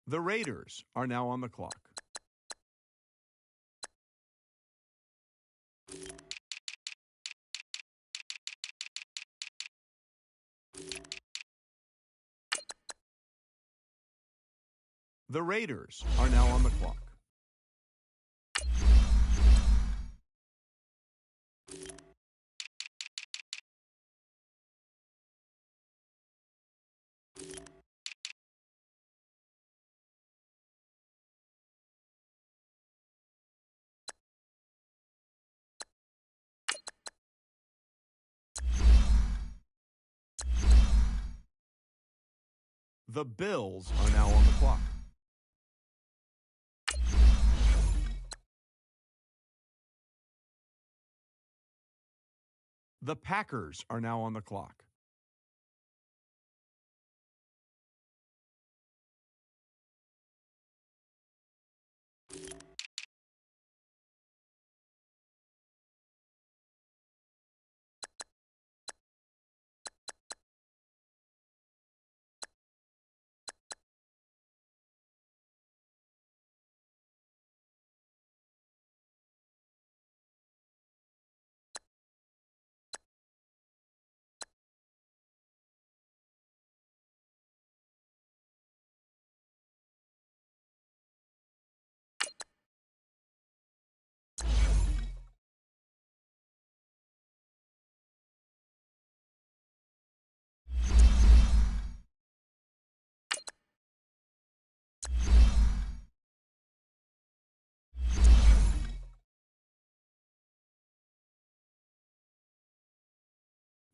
The Raiders are now on the clock. The Raiders are now on the clock. The Bills are now on the clock. The Packers are now on the clock.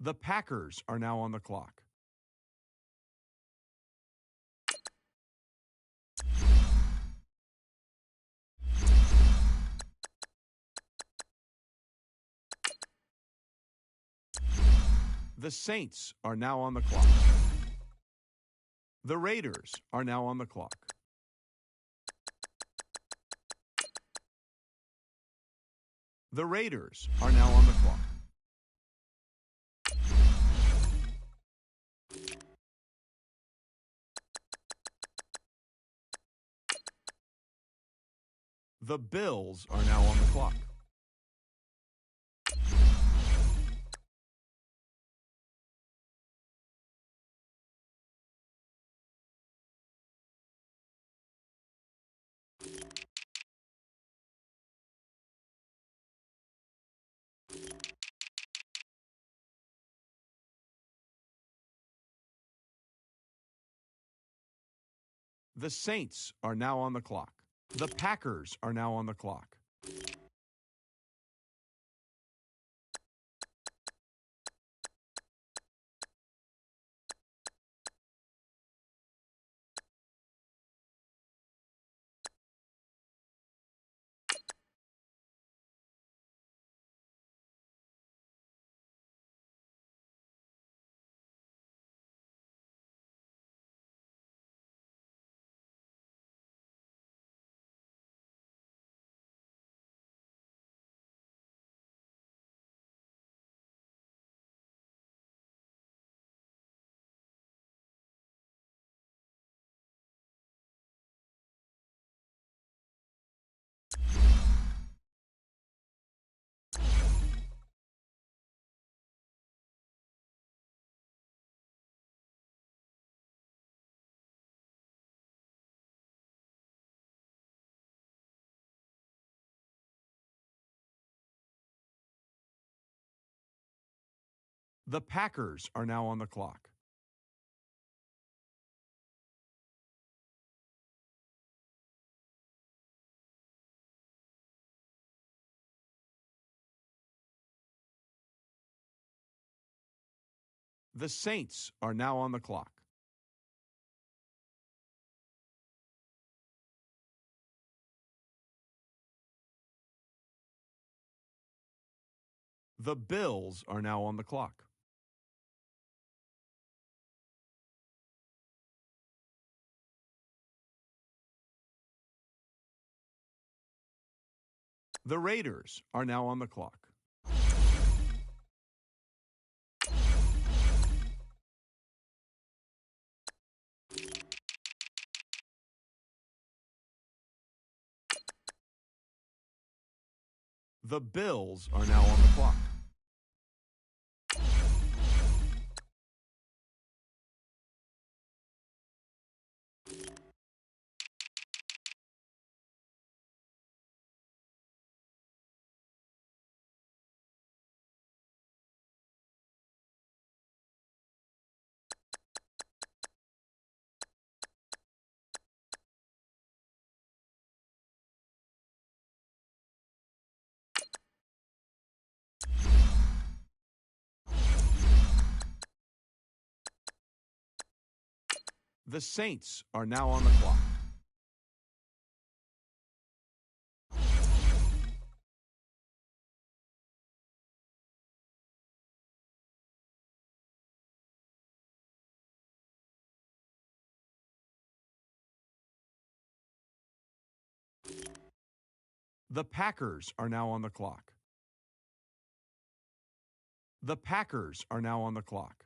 The Packers are now on the clock. The Saints are now on the clock. The Raiders are now on the clock. The Raiders are now on the clock. The Bills are now on the clock. The Saints are now on the clock. The Packers are now on the clock. The Packers are now on the clock. The Saints are now on the clock. The Bills are now on the clock. The Raiders are now on the clock. The Bills are now on the clock. The Saints are now on the clock. The Packers are now on the clock. The Packers are now on the clock.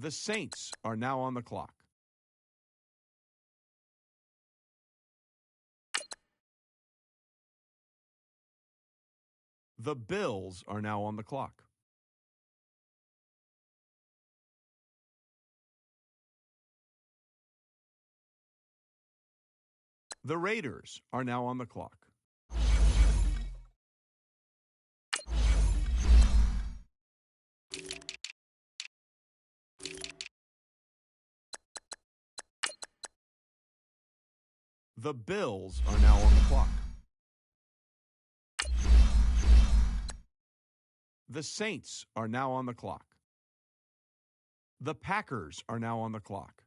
The Saints are now on the clock. The Bills are now on the clock. The Raiders are now on the clock. The Bills are now on the clock. The Saints are now on the clock. The Packers are now on the clock.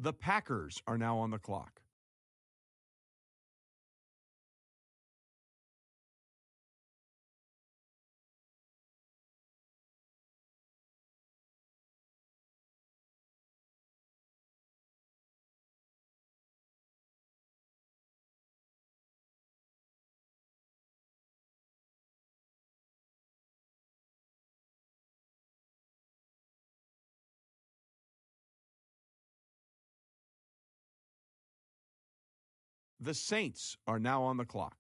The Packers are now on the clock. The Saints are now on the clock.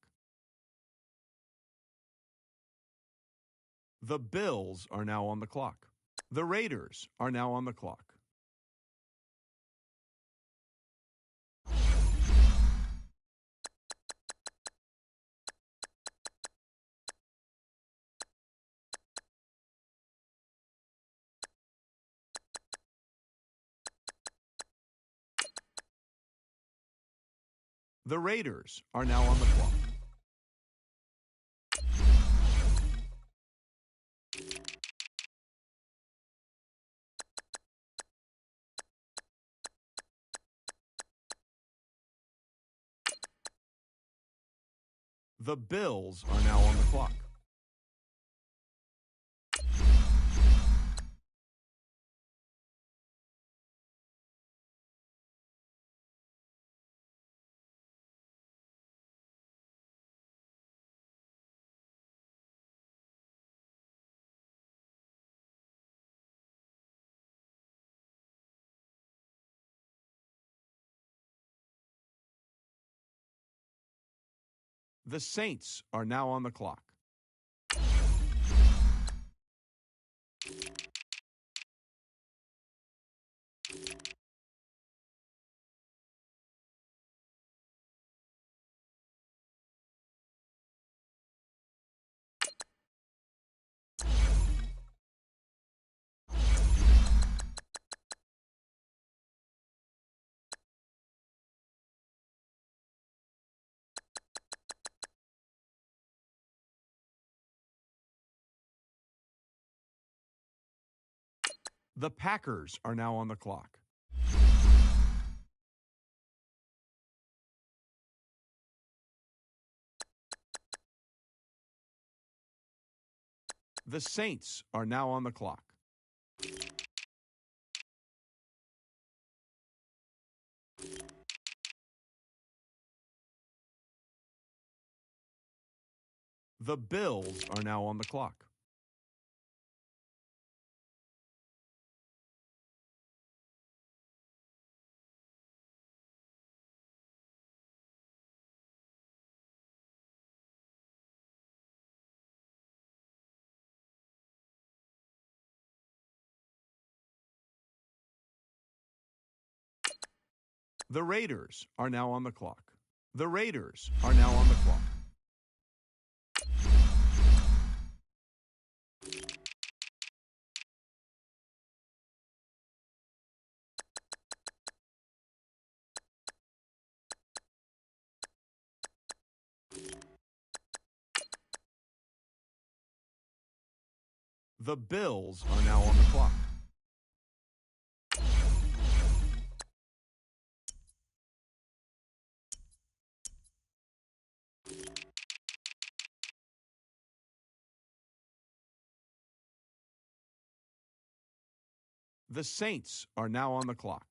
The Bills are now on the clock. The Raiders are now on the clock. The Raiders are now on the clock. The Bills are now on the clock. The Saints are now on the clock. The Packers are now on the clock. The Saints are now on the clock. The Bills are now on the clock. The Raiders are now on the clock. The Raiders are now on the clock. The Bills are now on the clock. The Saints are now on the clock.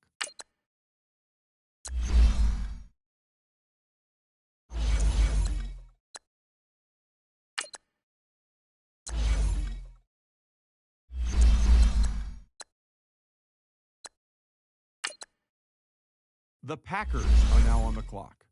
The Packers are now on the clock.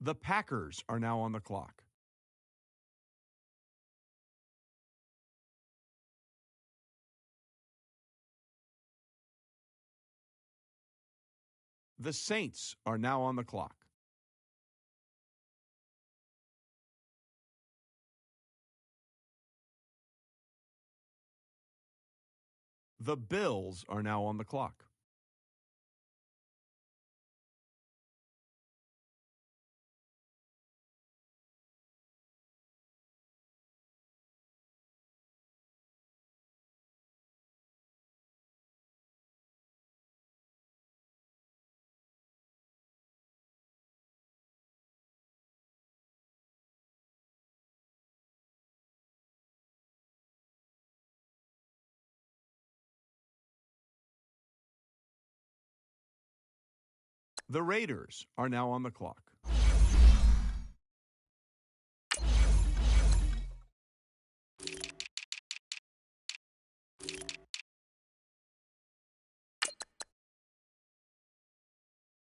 The Packers are now on the clock. The Saints are now on the clock. The Bills are now on the clock. The Raiders are now on the clock.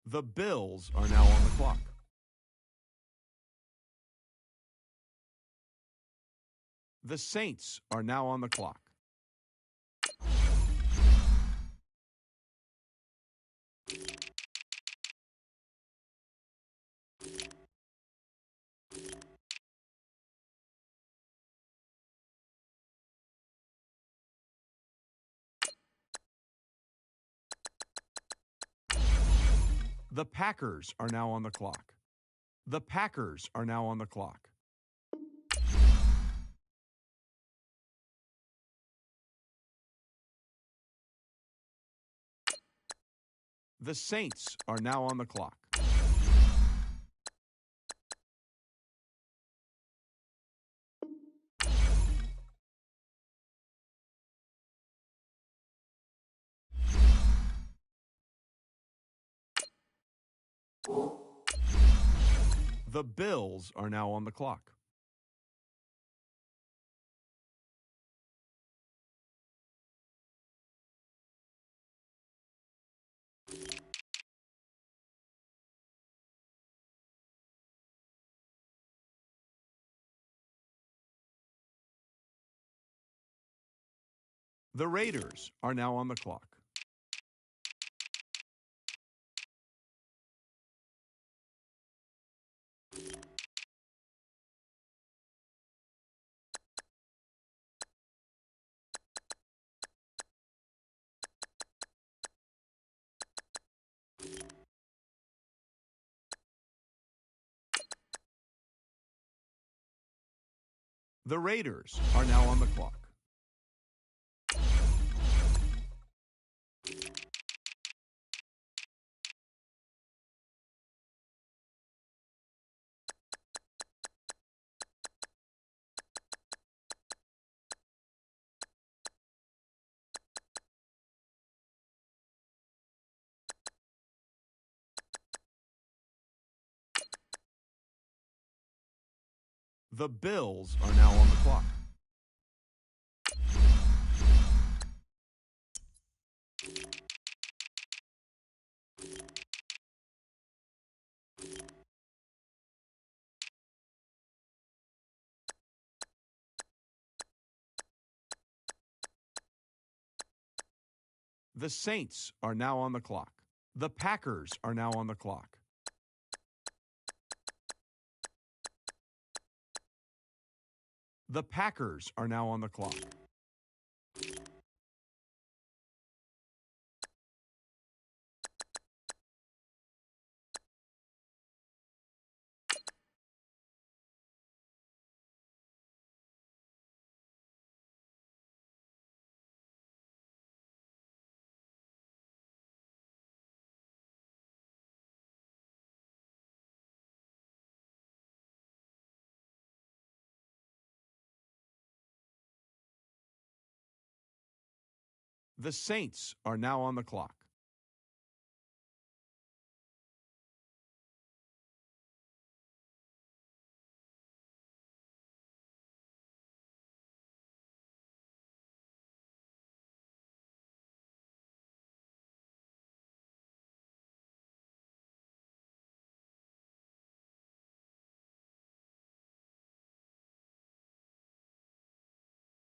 The Bills are now on the clock. The Saints are now on the clock. The Packers are now on the clock. The Packers are now on the clock. The Saints are now on the clock. The Bills are now on the clock. The Raiders are now on the clock. The Raiders are now on the clock. The Bills are now on the clock. The Saints are now on the clock. The Packers are now on the clock. The Packers are now on the clock. The Saints are now on the clock.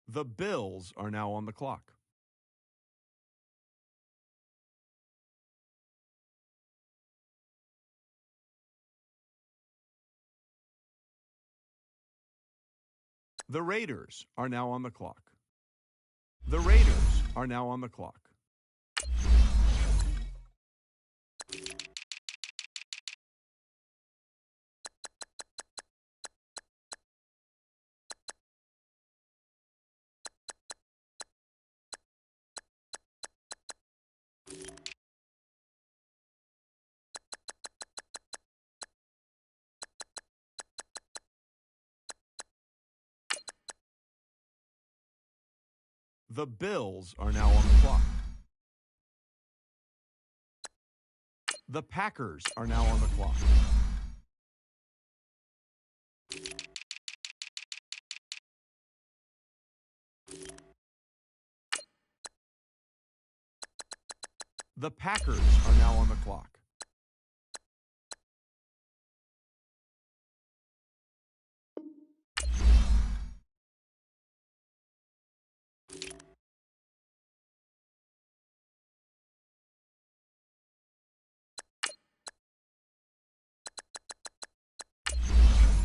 The Bills are now on the clock. The Raiders are now on the clock. The Raiders are now on the clock. The Bills are now on the clock. The Packers are now on the clock. The Packers are now on the clock.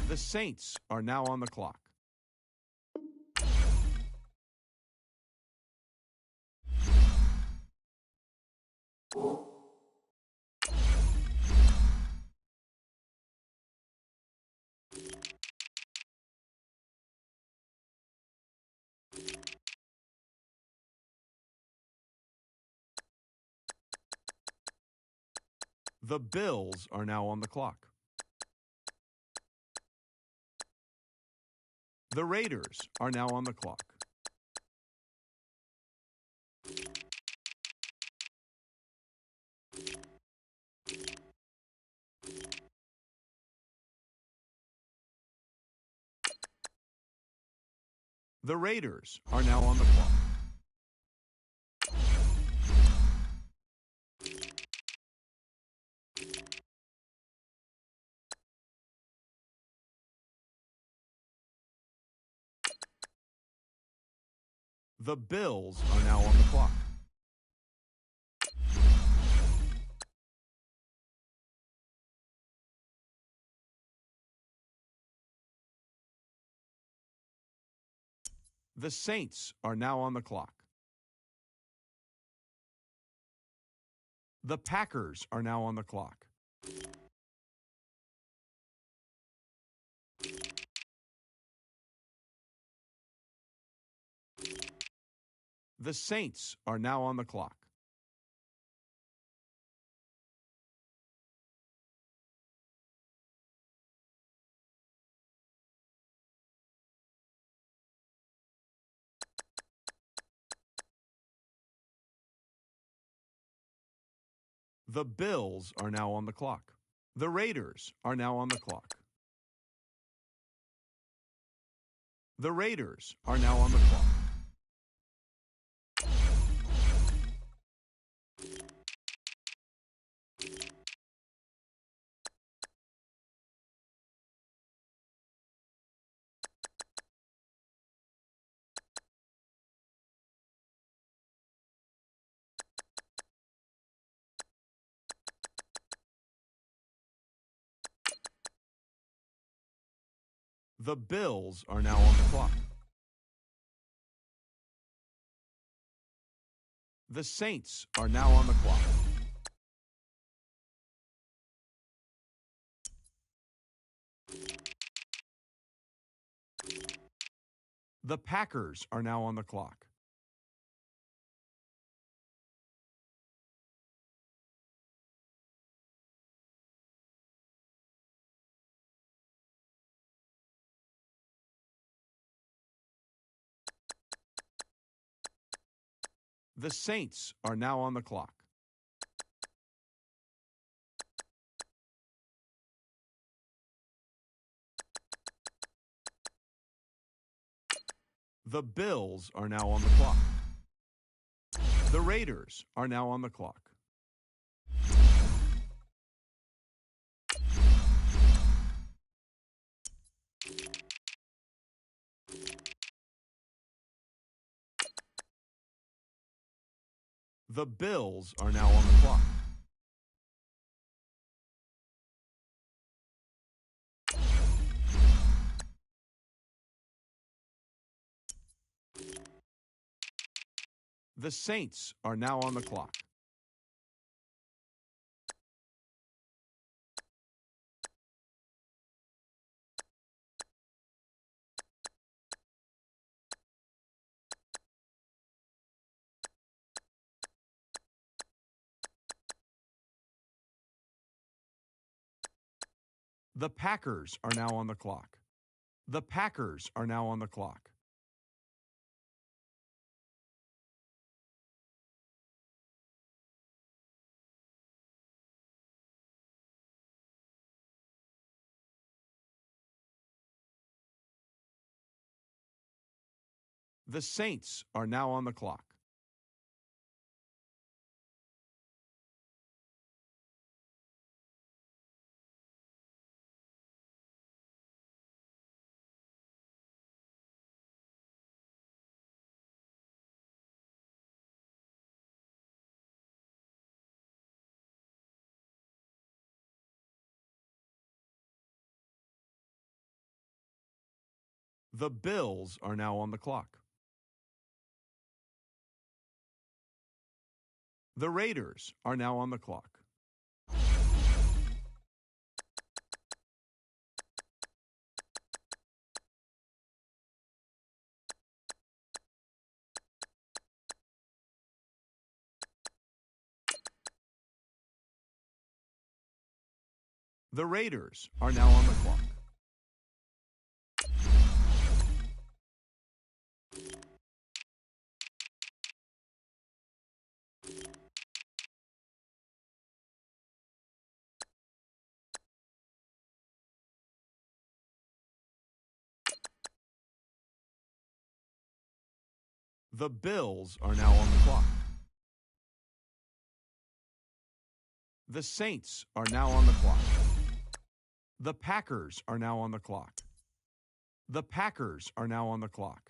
The Saints are now on the clock. The Bills are now on the clock. The Raiders are now on the clock. The Raiders are now on the clock. The Bills are now on the clock. The Saints are now on the clock. The Packers are now on the clock. The Saints are now on the clock. The Bills are now on the clock. The Raiders are now on the clock. The Raiders are now on the clock. The Bills are now on the clock. The Saints are now on the clock. The Packers are now on the clock. The Saints are now on the clock. The Bills are now on the clock. The Raiders are now on the clock. The Bills are now on the clock. The Saints are now on the clock. The Packers are now on the clock. The Packers are now on the clock. The Saints are now on the clock. The Bills are now on the clock. The Raiders are now on the clock. The Raiders are now on the clock. The Bills are now on the clock. The Saints are now on the clock. The Packers are now on the clock. The Packers are now on the clock.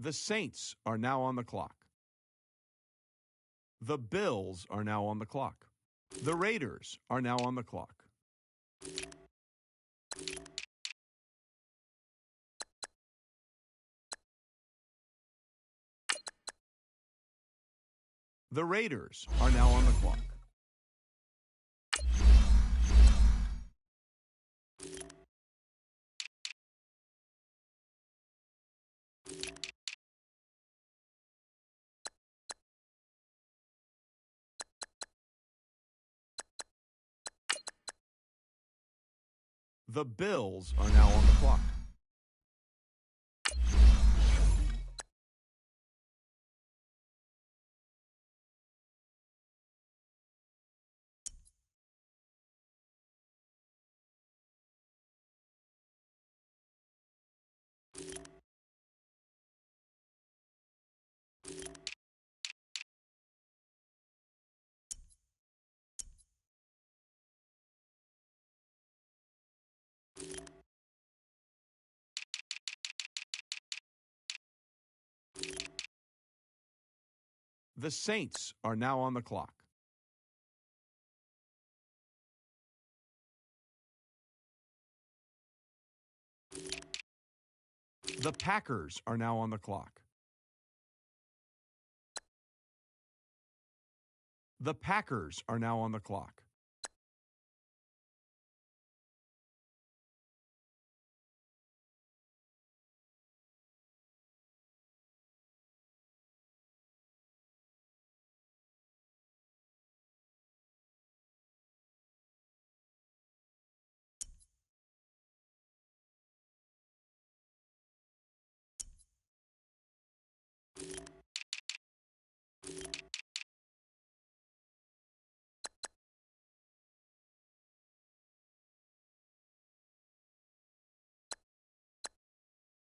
The Saints are now on the clock. The Bills are now on the clock. The Raiders are now on the clock. The Raiders are now on the clock. The Bills are now on the clock. The Saints are now on the clock. The Packers are now on the clock. The Packers are now on the clock.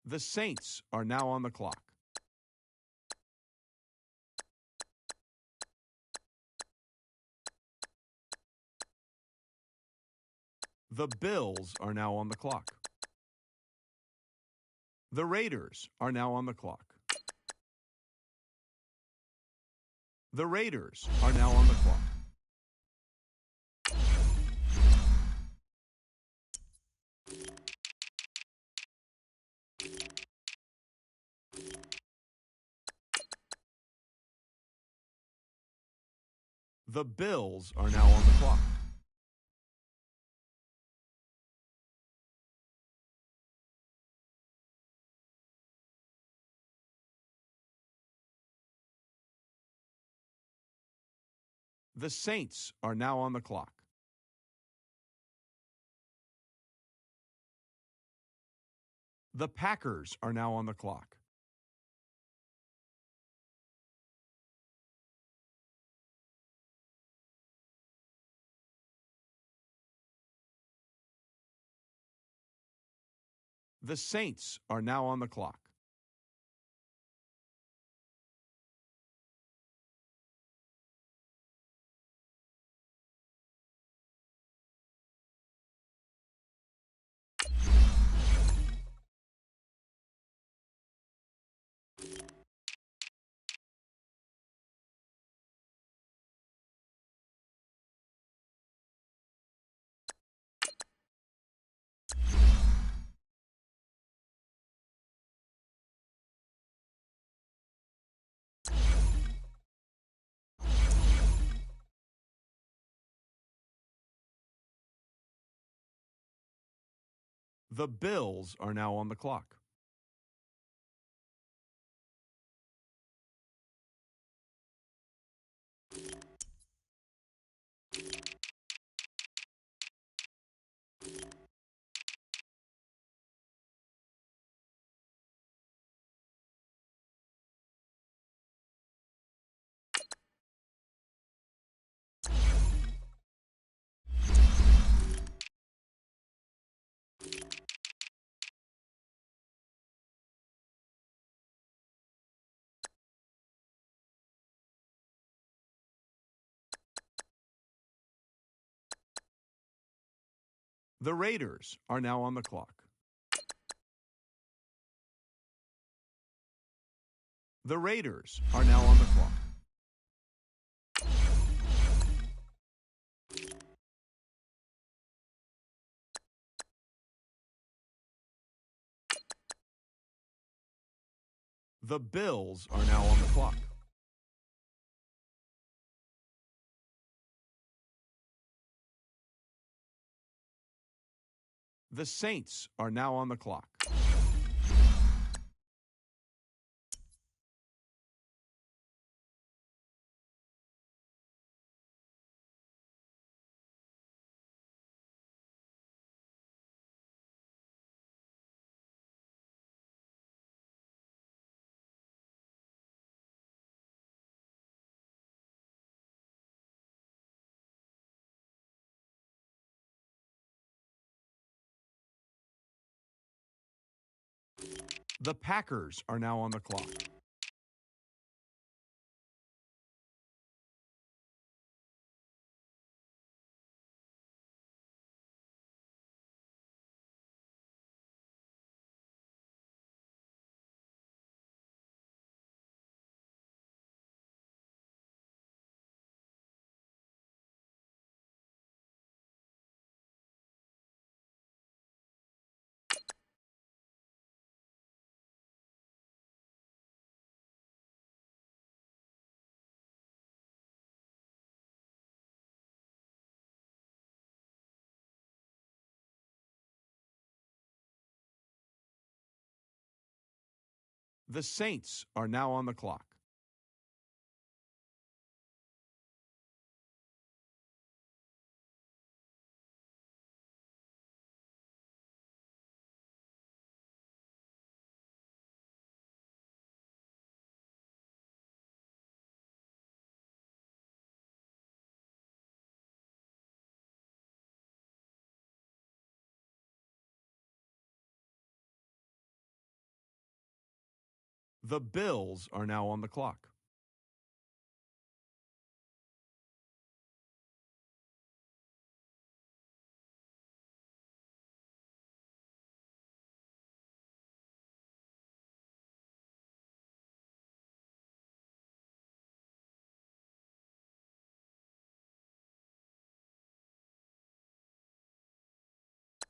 The Saints are now on the clock. The Bills are now on the clock. The Raiders are now on the clock. The Raiders are now on the clock. The Bills are now on the clock. The Saints are now on the clock. The Packers are now on the clock. The Saints are now on the clock. The Bills are now on the clock. The Raiders are now on the clock. The Raiders are now on the clock. The Bills are now on the clock. The Saints are now on the clock. The Packers are now on the clock. The Saints are now on the clock. The Bills are now on the clock.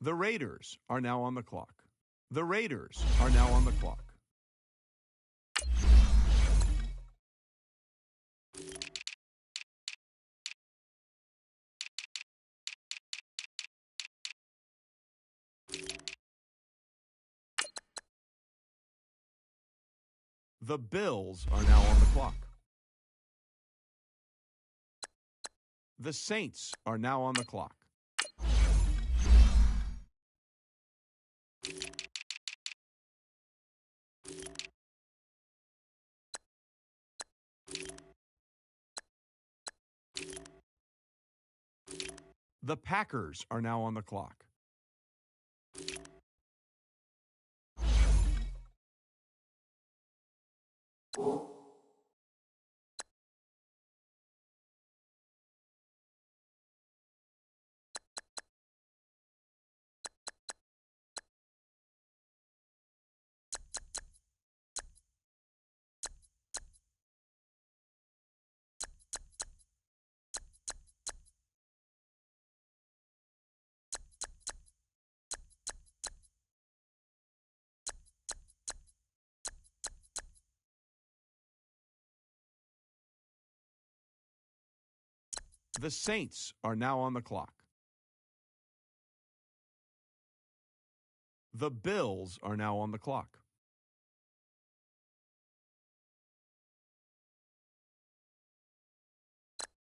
The Raiders are now on the clock. The Raiders are now on the clock. The Bills are now on the clock. The Saints are now on the clock. The Packers are now on the clock. The Saints are now on the clock. The Bills are now on the clock.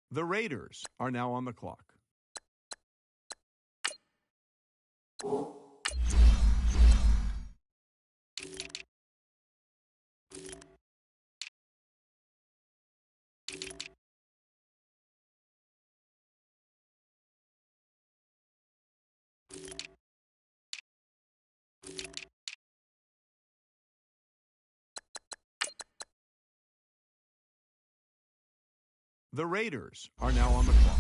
The Raiders are now on the clock. The Raiders are now on the clock.